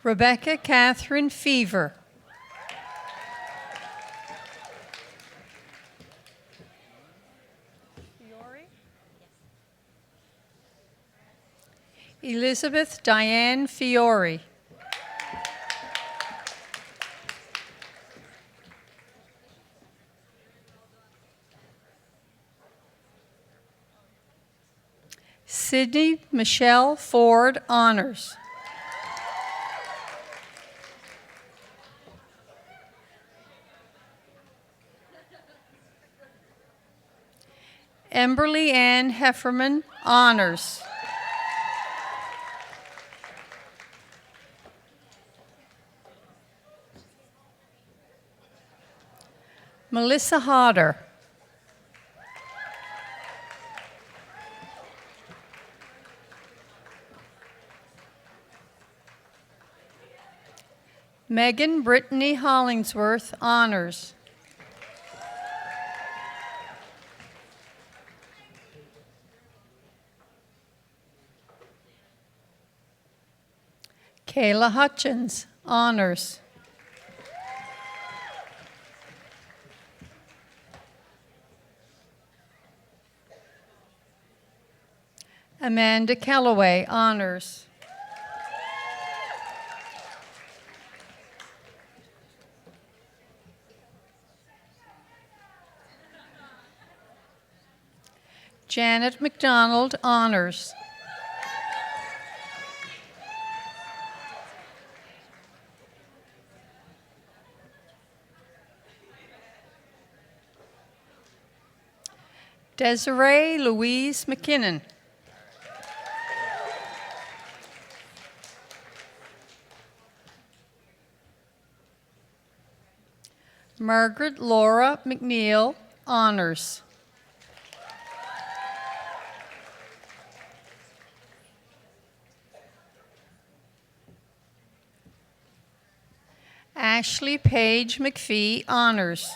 S5: Rebecca Catherine Fever. Elizabeth Diane Fiore. Sydney Michelle Ford, honors. Emberly Ann Hefferman, honors. Melissa Hodder. Megan Brittany Hollingsworth, honors. Kayla Hutchins, honors. Amanda Calloway, honors. Janet McDonald, honors. Desiree Louise McKinnon. Margaret Laura McNeil, honors. Ashley Page McPhee, honors.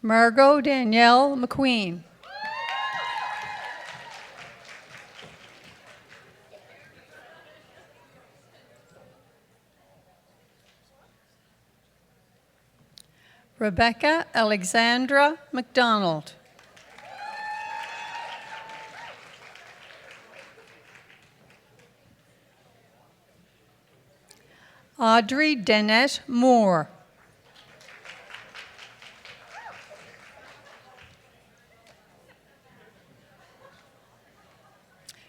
S5: Margot Danielle McQueen. Rebecca Alexandra McDonald. Audrey Danette Moore.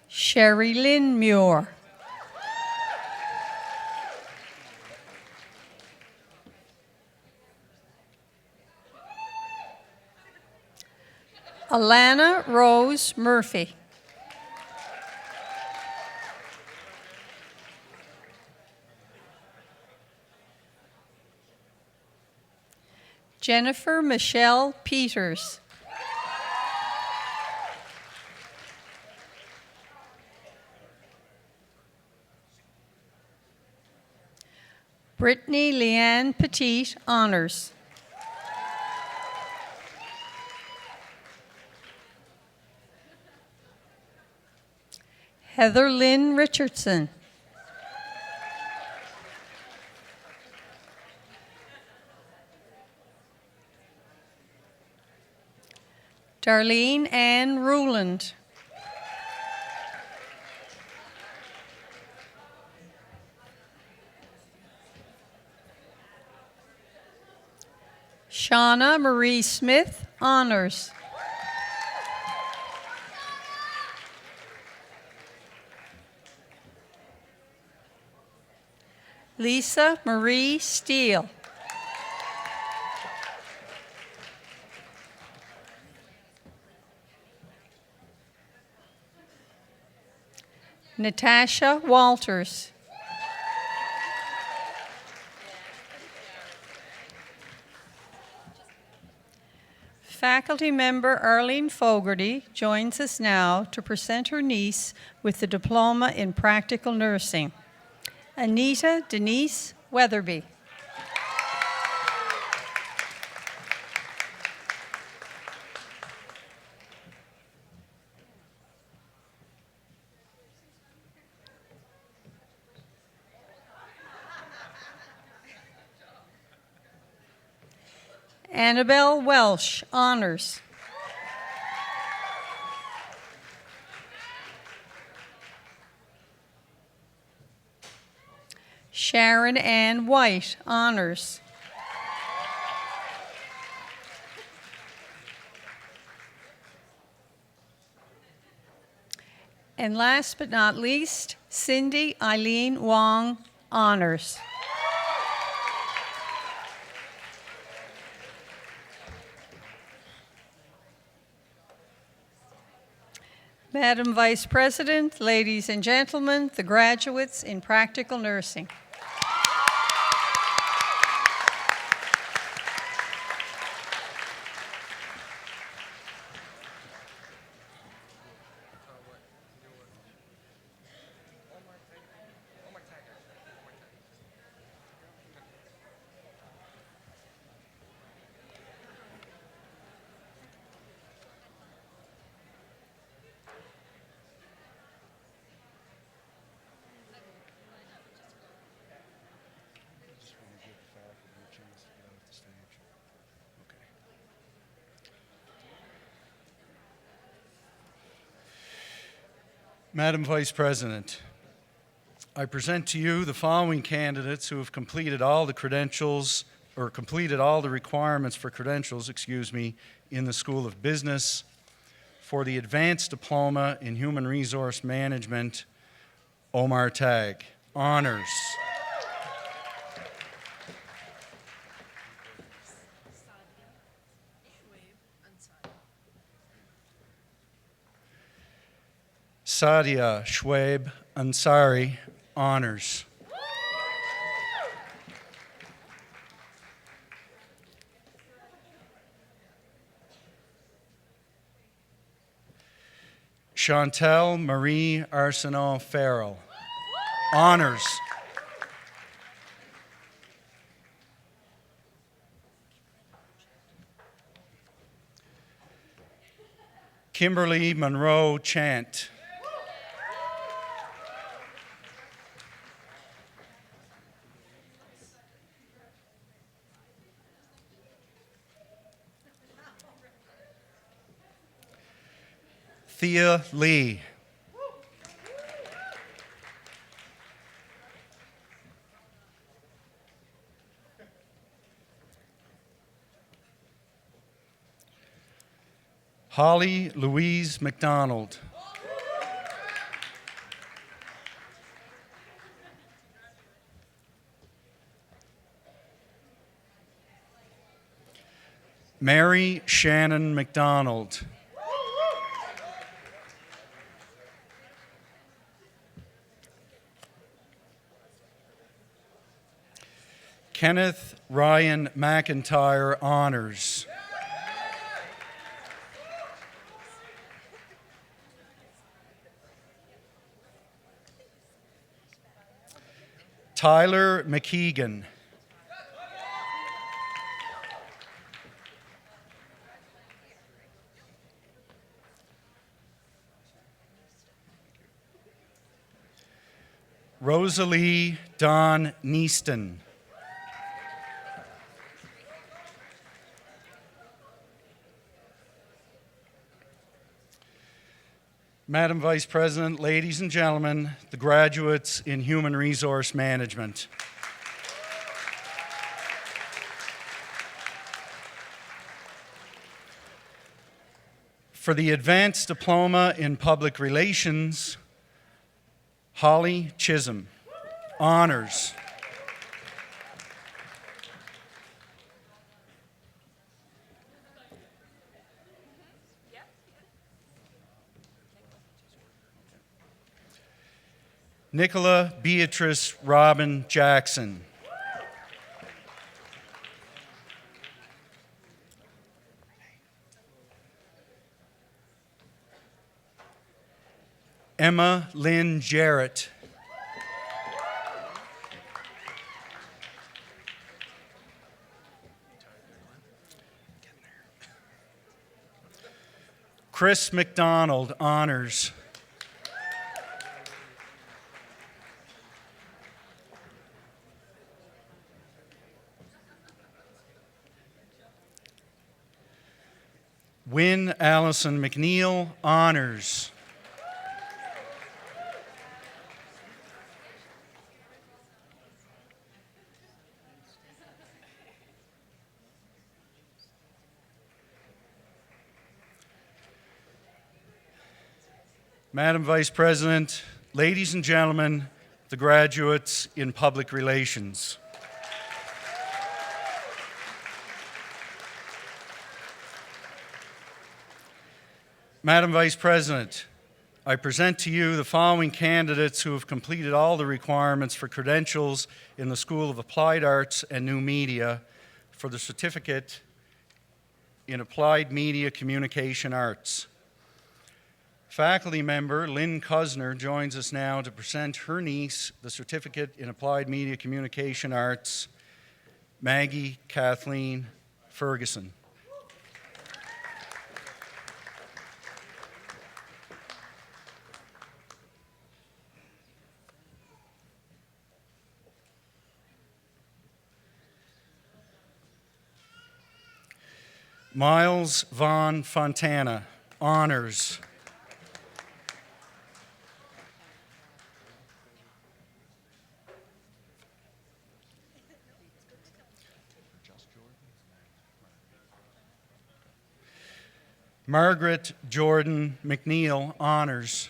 S5: Sherry Lynn Muir. Alana Rose Murphy. Jennifer Michelle Peters. Brittany Leanne Petit, honors. Heather Lynn Richardson. Darlene Ann Ruland. Shauna Marie Smith, honors. Lisa Marie Steele. Natasha Walters. Faculty member Arlene Fogarty joins us now to present her niece with the diploma in practical nursing. Anita Denise Weatherby. Annabelle Welsh, honors. Sharon Ann White, honors. And last but not least, Cindy Eileen Wong, honors. Madam Vice President, ladies and gentlemen, the graduates in practical nursing.
S6: Madam Vice President, I present to you the following candidates who have completed all the credentials, or completed all the requirements for credentials, in the School of Business for the Advanced Diploma in Human Resource Management, Omar Tag, honors. Sadia Shwaib Ansari, honors. Chantel Marie Arsenault Farrell, honors. Kimberly Monroe Chant, Thea Lee, Holly Louise McDonald. Mary Shannon McDonald. Kenneth Ryan McIntyre, honors. Tyler McKeegan. Rosalie Dawn Neaston. Madam Vice President, ladies and gentlemen, the graduates in Human Resource Management. For the Advanced Diploma in Public Relations, Holly Chisholm, honors. Nicola Beatrice Robin Jackson. Emma Lynn Jarrett. Chris McDonald, honors. Wynn Allison McNeil, honors. Madam Vice President, ladies and gentlemen, the graduates in Public Relations. Madam Vice President, I present to you the following candidates who have completed all the requirements for credentials in the School of Applied Arts and New Media for the Certificate in Applied Media Communication Arts. Faculty member Lynn Kusner joins us now to present her niece the Certificate in Applied Media Communication Arts, Maggie Kathleen Ferguson. Miles Von Fontana, honors. Margaret Jordan McNeil, honors.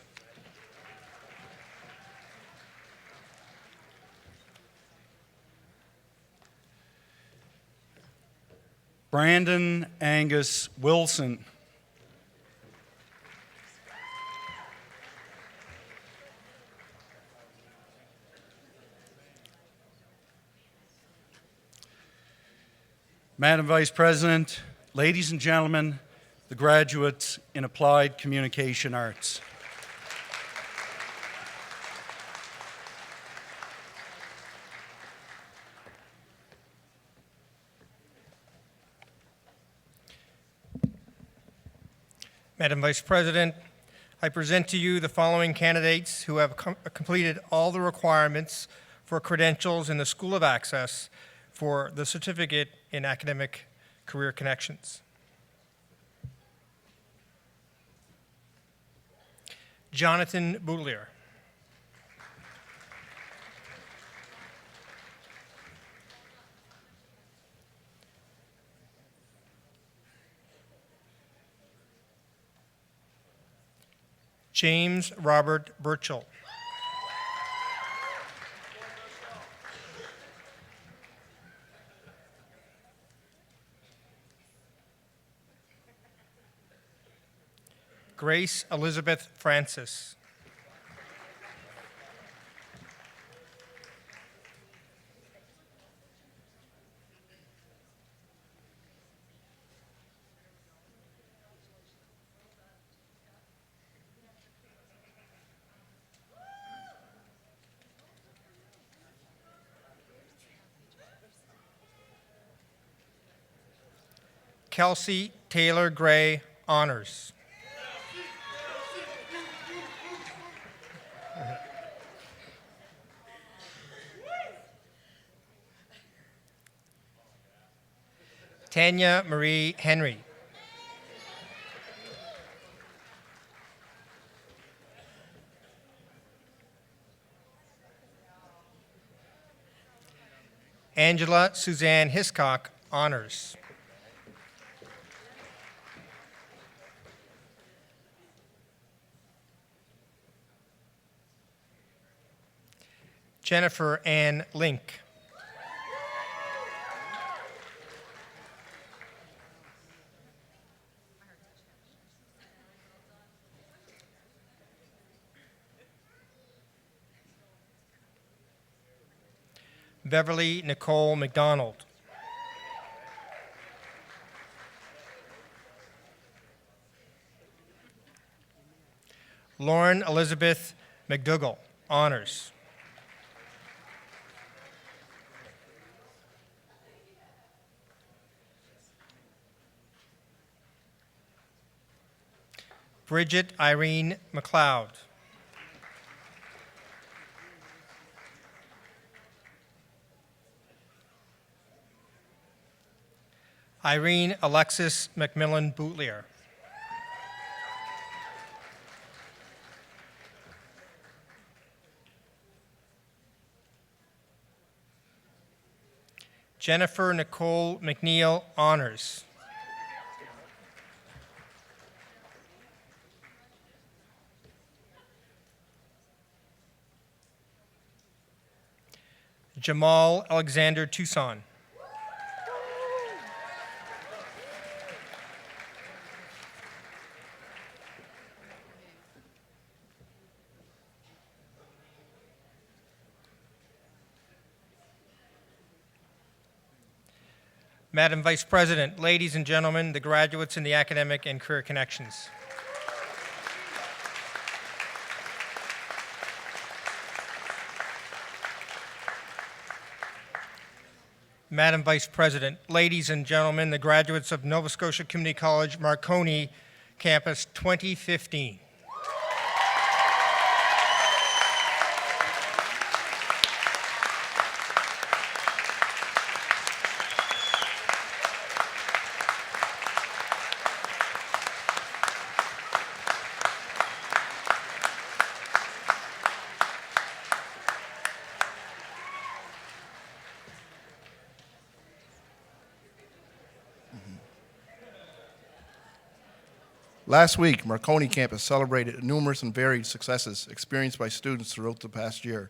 S6: Brandon Angus Wilson. Madam Vice President, ladies and gentlemen, the graduates in Applied Communication Arts.
S7: Madam Vice President, I present to you the following candidates who have completed all the requirements for credentials in the School of Access for the Certificate in Academic Career Connections. Jonathan Boutelier. James Robert Burchell. Grace Elizabeth Francis. Kelsey Taylor Gray, honors. Tanya Marie Henry. Angela Suzanne Hiscock, honors. Jennifer Ann Link. Beverly Nicole McDonald. Lauren Elizabeth McDougall, honors. Bridget Irene McLeod. Irene Alexis McMillan Boutlier. Jennifer Nicole McNeil, honors. Jamal Alexander Tucson. Madam Vice President, ladies and gentlemen, the graduates in the academic and career connections. Madam Vice President, ladies and gentlemen, the graduates of Nova Scotia Community College Marconi Campus 2015.
S8: Last week, Marconi campus celebrated numerous and varied successes experienced by students throughout the past year.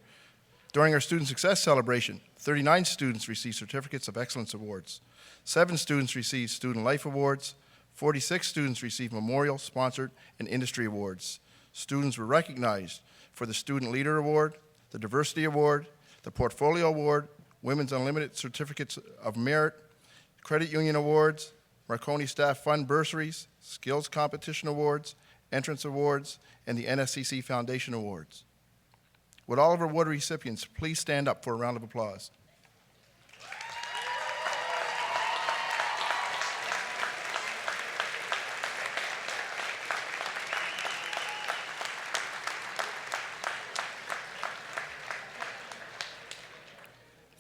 S8: During our Student Success Celebration, 39 students received Certificates of Excellence Awards. 7 students received Student Life Awards. 46 students received Memorial, Sponsored, and Industry Awards. Students were recognized for the Student Leader Award, the Diversity Award, the Portfolio Award, Women's Unlimited Certificates of Merit, Credit Union Awards, Marconi Staff Fund Bursaries, Skills Competition Awards, Entrance Awards, and the NSCC Foundation Awards. Would all of our award recipients please stand up for a round of applause?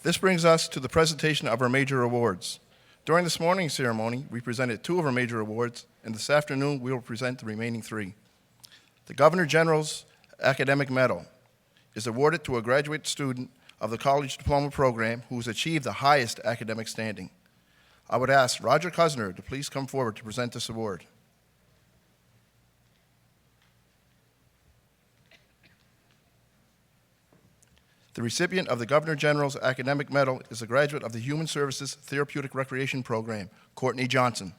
S8: This brings us to the presentation of our major awards. During this morning's ceremony, we presented 2 of our major awards, and this afternoon we will present the remaining 3. The Governor General's Academic Medal is awarded to a graduate student of the College Diploma Program who has achieved the highest academic standing. I would ask Roger Cusner to please come forward to present this award. The recipient of the Governor General's Academic Medal is a graduate of the Human Services Therapeutic Recreation Program, Courtney Johnson.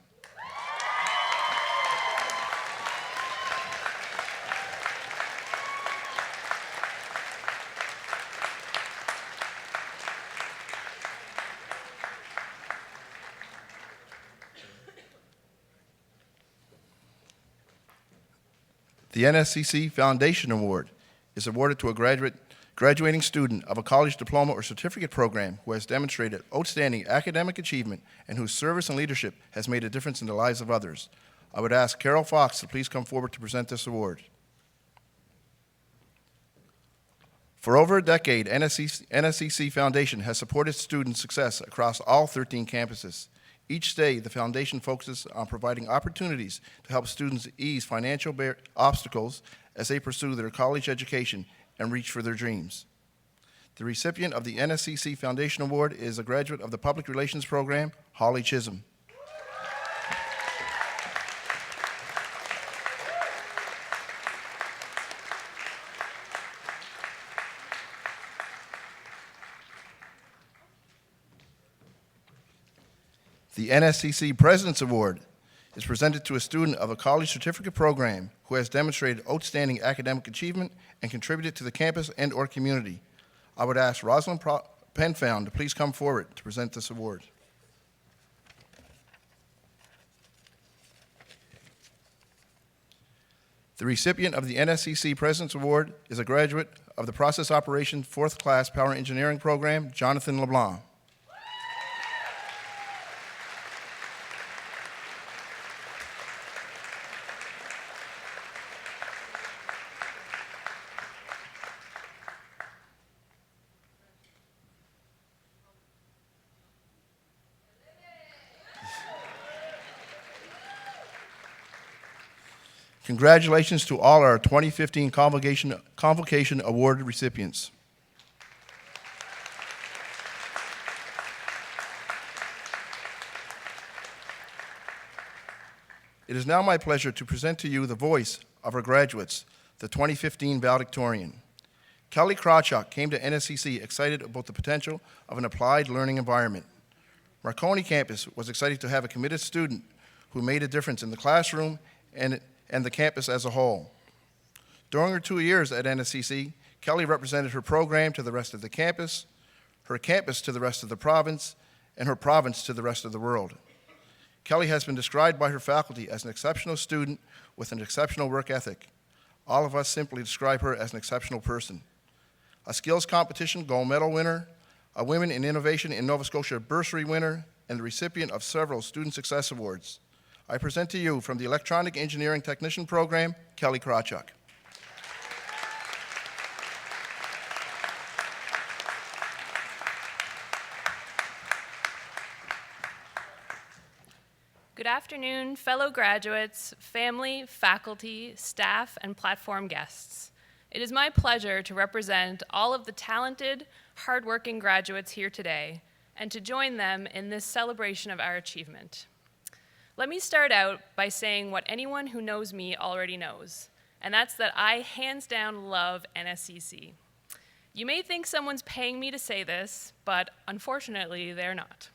S8: The NSCC Foundation Award is awarded to a graduating student of a college diploma or certificate program who has demonstrated outstanding academic achievement and whose service and leadership has made a difference in the lives of others. I would ask Carol Fox to please come forward to present this award. For over a decade, NSCC Foundation has supported student success across all 13 campuses. Each day, the foundation focuses on providing opportunities to help students ease financial obstacles as they pursue their college education and reach for their dreams. The recipient of the NSCC Foundation Award is a graduate of the Public Relations Program, Holly Chisholm. The NSCC President's Award is presented to a student of a college certificate program who has demonstrated outstanding academic achievement and contributed to the campus and or community. I would ask Rosalind Penfound to please come forward to present this award. The recipient of the NSCC President's Award is a graduate of the Process Operations 4th Class Power Engineering Program, Jonathan LeBlanc. Congratulations to all our 2015 Convocation Award recipients. It is now my pleasure to present to you the voice of our graduates, the 2015 valedictorian. Kelly Krawchuk came to NSCC excited about the potential of an applied learning environment. Marconi campus was excited to have a committed student who made a difference in the classroom and the campus as a whole. During her 2 years at NSCC, Kelly represented her program to the rest of the campus, her campus to the rest of the province, and her province to the rest of the world. Kelly has been described by her faculty as an exceptional student with an exceptional work ethic. All of us simply describe her as an exceptional person. A skills competition gold medal winner, a Women in Innovation in Nova Scotia bursary winner, and the recipient of several Student Success Awards. I present to you from the Electronic Engineering Technician Program, Kelly Krawchuk.
S9: Good afternoon, fellow graduates, family, faculty, staff, and platform guests. It is my pleasure to represent all of the talented, hardworking graduates here today and to join them in this celebration of our achievement. Let me start out by saying what anyone who knows me already knows, and that's that I hands down love NSCC. You may think someone's paying me to say this, but unfortunately, they're not.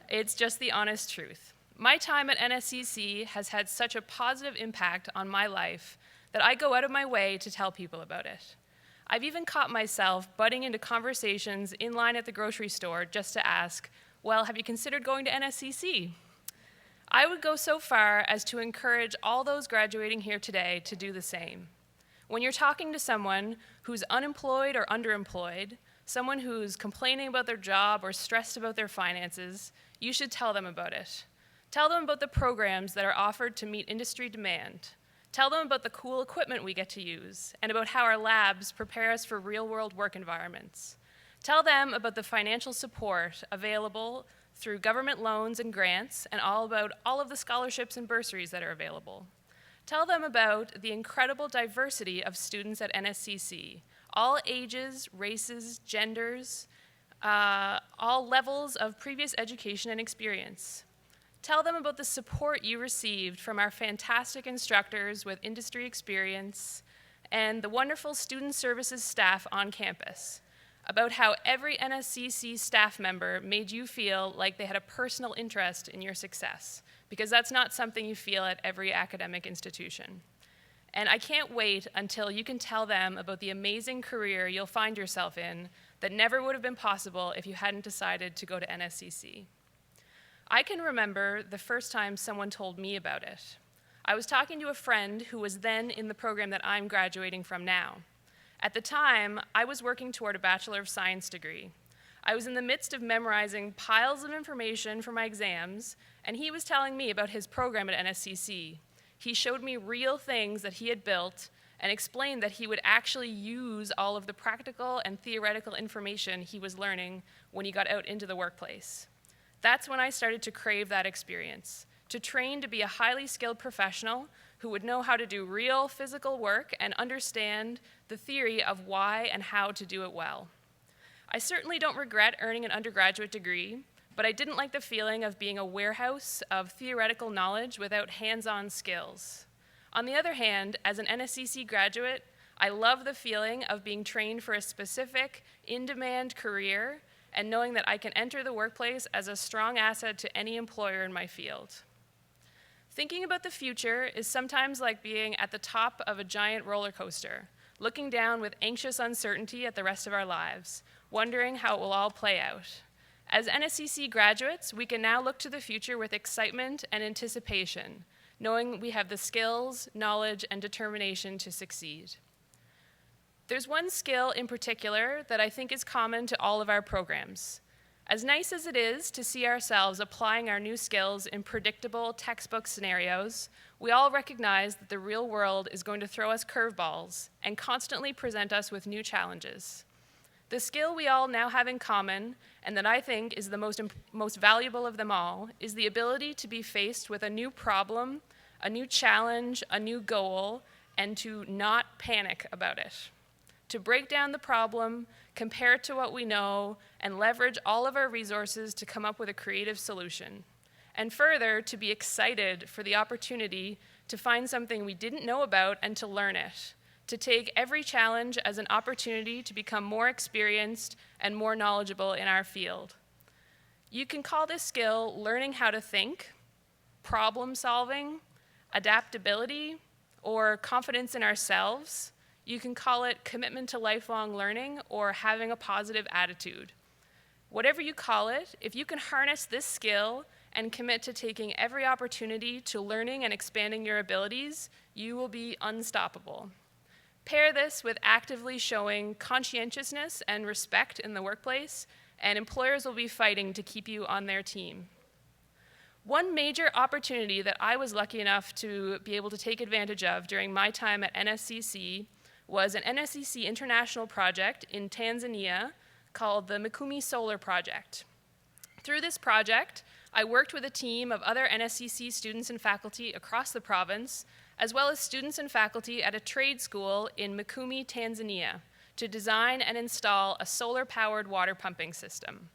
S9: It's just the honest truth. My time at NSCC has had such a positive impact on my life that I go out of my way to tell people about it. I've even caught myself butting into conversations in line at the grocery store just to ask, well, have you considered going to NSCC? I would go so far as to encourage all those graduating here today to do the same. When you're talking to someone who's unemployed or underemployed, someone who's complaining about their job or stressed about their finances, you should tell them about it. Tell them about the programs that are offered to meet industry demand. Tell them about the cool equipment we get to use and about how our labs prepare us for real-world work environments. Tell them about the financial support available through government loans and grants, and all about all of the scholarships and bursaries that are available. Tell them about the incredible diversity of students at NSCC, all ages, races, genders, all levels of previous education and experience. Tell them about the support you received from our fantastic instructors with industry experience and the wonderful student services staff on campus. about how every NSCC staff member made you feel like they had a personal interest in your success, because that's not something you feel at every academic institution. And I can't wait until you can tell them about the amazing career you'll find yourself in that never would have been possible if you hadn't decided to go to NSCC. I can remember the first time someone told me about it. I was talking to a friend who was then in the program that I'm graduating from now. At the time, I was working toward a Bachelor of Science degree. I was in the midst of memorizing piles of information for my exams, and he was telling me about his program at NSCC. He showed me real things that he had built and explained that he would actually use all of the practical and theoretical information he was learning when he got out into the workplace. That's when I started to crave that experience, to train to be a highly skilled professional who would know how to do real physical work and understand the theory of why and how to do it well. I certainly don't regret earning an undergraduate degree, but I didn't like the feeling of being a warehouse of theoretical knowledge without hands-on skills. On the other hand, as an NSCC graduate, I love the feeling of being trained for a specific, in-demand career and knowing that I can enter the workplace as a strong asset to any employer in my field. Thinking about the future is sometimes like being at the top of a giant roller coaster, looking down with anxious uncertainty at the rest of our lives, wondering how it will all play out. As NSCC graduates, we can now look to the future with excitement and anticipation, knowing we have the skills, knowledge, and determination to succeed. There's one skill in particular that I think is common to all of our programs. As nice as it is to see ourselves applying our new skills in predictable textbook scenarios, we all recognize that the real world is going to throw us curveballs and constantly present us with new challenges. The skill we all now have in common, and that I think is the most valuable of them all, is the ability to be faced with a new problem, a new challenge, a new goal, and to not panic about it. To break down the problem, compare it to what we know, and leverage all of our resources to come up with a creative solution. And further, to be excited for the opportunity to find something we didn't know about and to learn it. To take every challenge as an opportunity to become more experienced and more knowledgeable in our field. You can call this skill learning how to think, problem solving, adaptability, or confidence in ourselves. You can call it commitment to lifelong learning or having a positive attitude. Whatever you call it, if you can harness this skill and commit to taking every opportunity to learning and expanding your abilities, you will be unstoppable. Pair this with actively showing conscientiousness and respect in the workplace, and employers will be fighting to keep you on their team. One major opportunity that I was lucky enough to be able to take advantage of during my time at NSCC was an NSCC international project in Tanzania called the Mikumi Solar Project. Through this project, I worked with a team of other NSCC students and faculty across the province, as well as students and faculty at a trade school in Mikumi, Tanzania, to design and install a solar-powered water pumping system.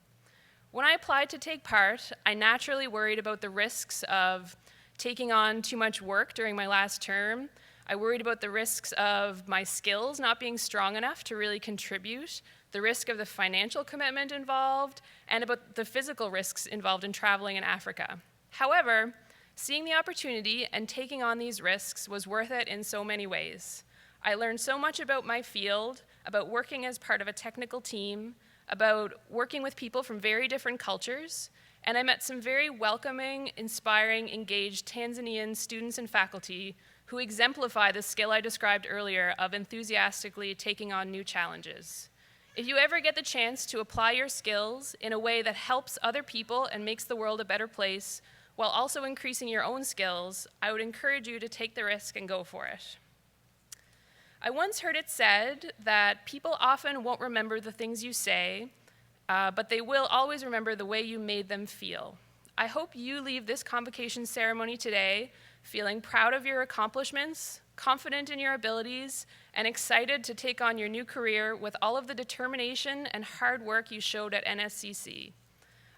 S9: When I applied to take part, I naturally worried about the risks of taking on too much work during my last term. I worried about the risks of my skills not being strong enough to really contribute, the risk of the financial commitment involved, and about the physical risks involved in traveling in Africa. However, seeing the opportunity and taking on these risks was worth it in so many ways. I learned so much about my field, about working as part of a technical team, about working with people from very different cultures, and I met some very welcoming, inspiring, engaged Tanzanian students and faculty who exemplify the skill I described earlier of enthusiastically taking on new challenges. If you ever get the chance to apply your skills in a way that helps other people and makes the world a better place, while also increasing your own skills, I would encourage you to take the risk and go for it. I once heard it said that people often won't remember the things you say, but they will always remember the way you made them feel. I hope you leave this convocation ceremony today feeling proud of your accomplishments, confident in your abilities, and excited to take on your new career with all of the determination and hard work you showed at NSCC.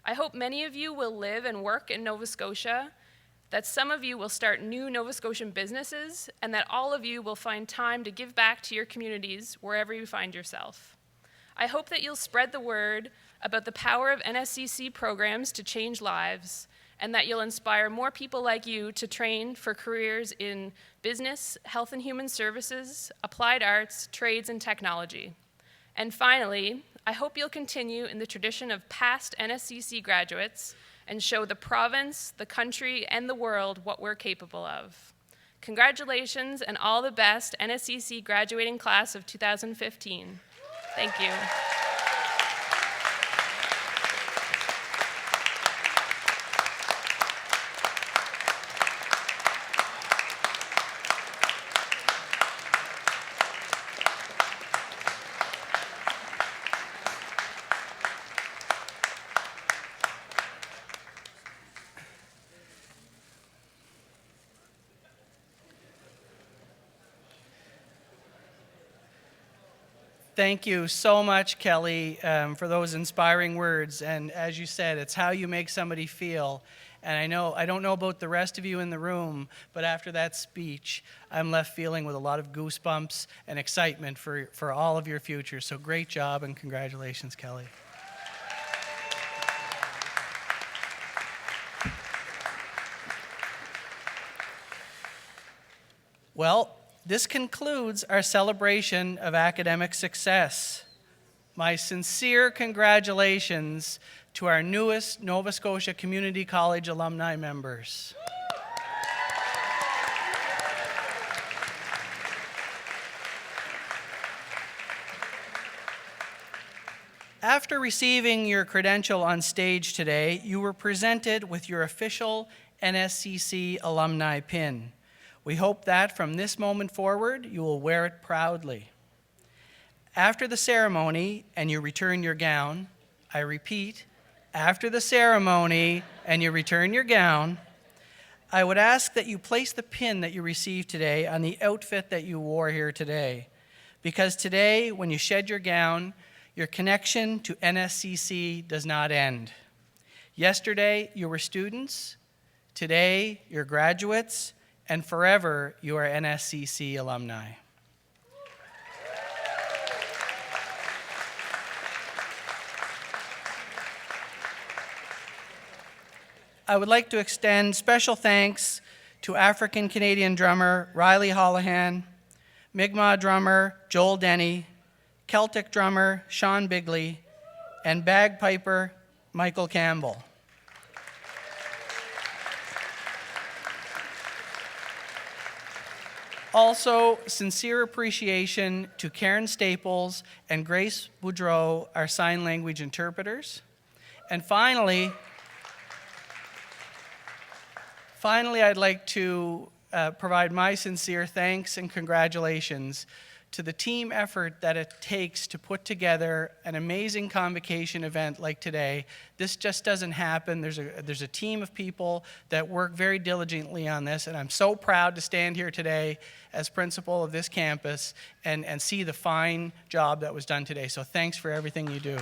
S9: I hope many of you will live and work in Nova Scotia, that some of you will start new Nova Scotian businesses, and that all of you will find time to give back to your communities wherever you find yourself. I hope that you'll spread the word about the power of NSCC programs to change lives, and that you'll inspire more people like you to train for careers in business, health and human services, applied arts, trades, and technology. And finally, I hope you'll continue in the tradition of past NSCC graduates and show the province, the country, and the world what we're capable of. Congratulations and all the best, NSCC graduating class of 2015. Thank you.
S2: Thank you so much, Kelly, for those inspiring words. And as you said, it's how you make somebody feel. And I don't know about the rest of you in the room, but after that speech, I'm left feeling with a lot of goosebumps and excitement for all of your future. So great job and congratulations, Kelly. Well, this concludes our celebration of academic success. My sincere congratulations to our newest Nova Scotia Community College alumni members. After receiving your credential on stage today, you were presented with your official NSCC alumni pin. We hope that from this moment forward, you will wear it proudly. After the ceremony and you return your gown, I repeat, after the ceremony and you return your gown, I would ask that you place the pin that you received today on the outfit that you wore here today. Because today, when you shed your gown, your connection to NSCC does not end. Yesterday, you were students. Today, you're graduates. And forever, you are NSCC alumni. I would like to extend special thanks to African Canadian drummer Riley Holohan, Mi'kmaq drummer Joel Denny, Celtic drummer Sean Bigley, and bagpiper Michael Campbell. Also, sincere appreciation to Karen Staples and Grace Boudreau, our sign language interpreters. And finally, I'd like to provide my sincere thanks and congratulations to the team effort that it takes to put together an amazing convocation event like today. This just doesn't happen. There's a team of people that work very diligently on this, and I'm so proud to stand here today as principal of this campus and see the fine job that was done today. So thanks for everything you do.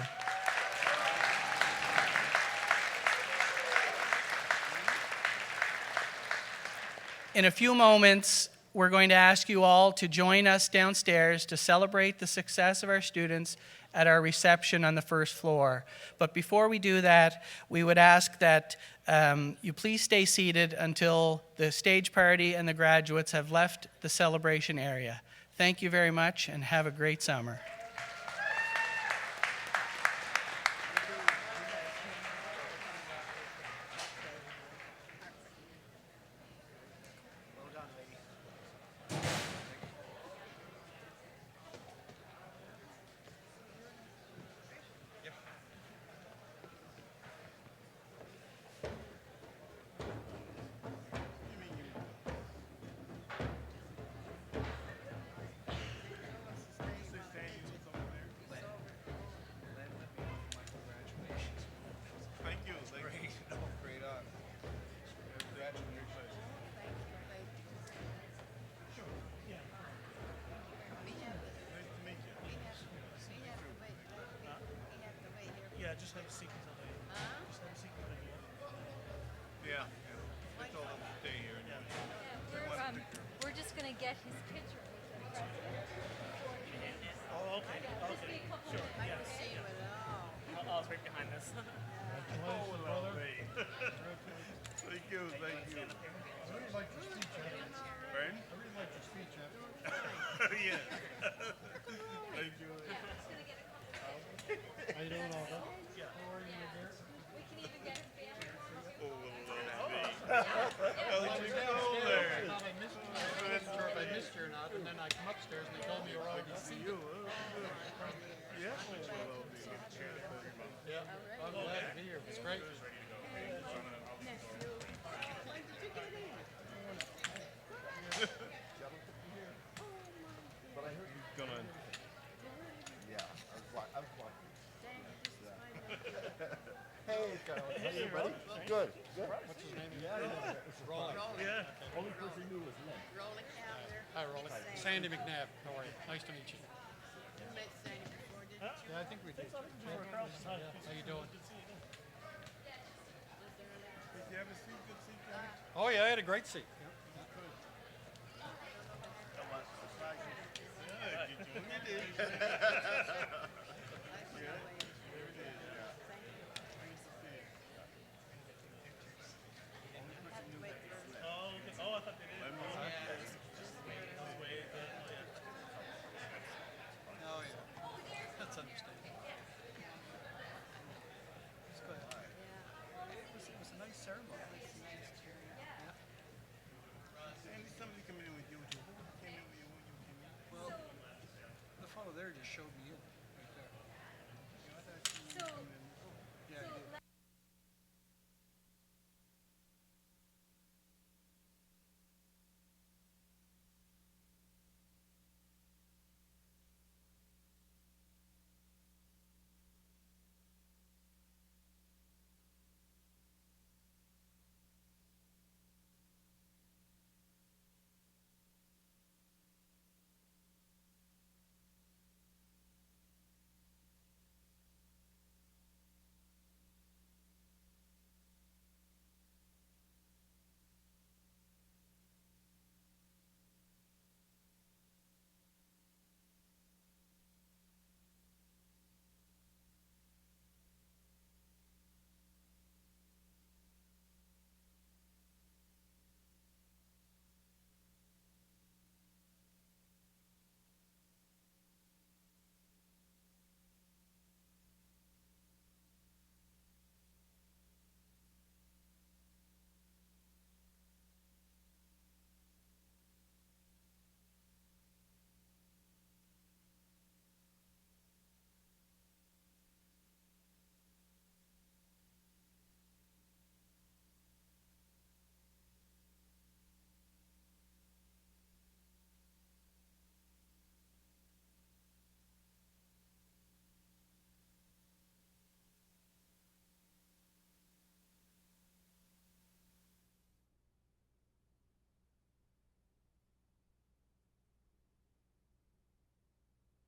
S2: In a few moments, we're going to ask you all to join us downstairs to celebrate the success of our students at our reception on the first floor. But before we do that, we would ask that you please stay seated until the stage party and the graduates have left the celebration area. Thank you very much and have a great summer.
S10: Yeah, just have a seat until they. Just have a seat until they. Yeah, they told them to stay here.
S11: We're just gonna get his picture.
S10: Oh, okay. Okay. Sure. Yeah. Thank you, thank you.
S6: I really liked your speech.
S10: Pardon?
S6: I really liked your speech.
S10: Yeah. Thank you.
S6: How you doing, Olga?
S11: We can even get a family.
S10: Let me go there.
S6: I wasn't sure if I missed you or not, and then I come upstairs and they told me you were already seated.
S10: Yeah.
S6: Yeah, I'm glad to be here. It's great.
S10: Gonna.
S8: Hey, Carol. Hey, buddy. Good. Good.
S6: What's his name? Rolling.
S10: Yeah.
S6: Hi, Rolling. Sandy McNabb. How are you? Nice to meet you. Yeah, I think we did. Yeah. How you doing?
S10: Did you have a seat? Good seat, guys?
S6: Oh, yeah, I had a great seat.
S10: Yeah, you doing it? Yeah. There it is. Oh, I thought they did.
S6: Oh, yeah. That's understandable. Let's go ahead. It was a nice ceremony.
S10: Sandy, somebody come in with you. Who came in with you when you came in?
S6: Well, the fellow there just showed me in right there.
S11: So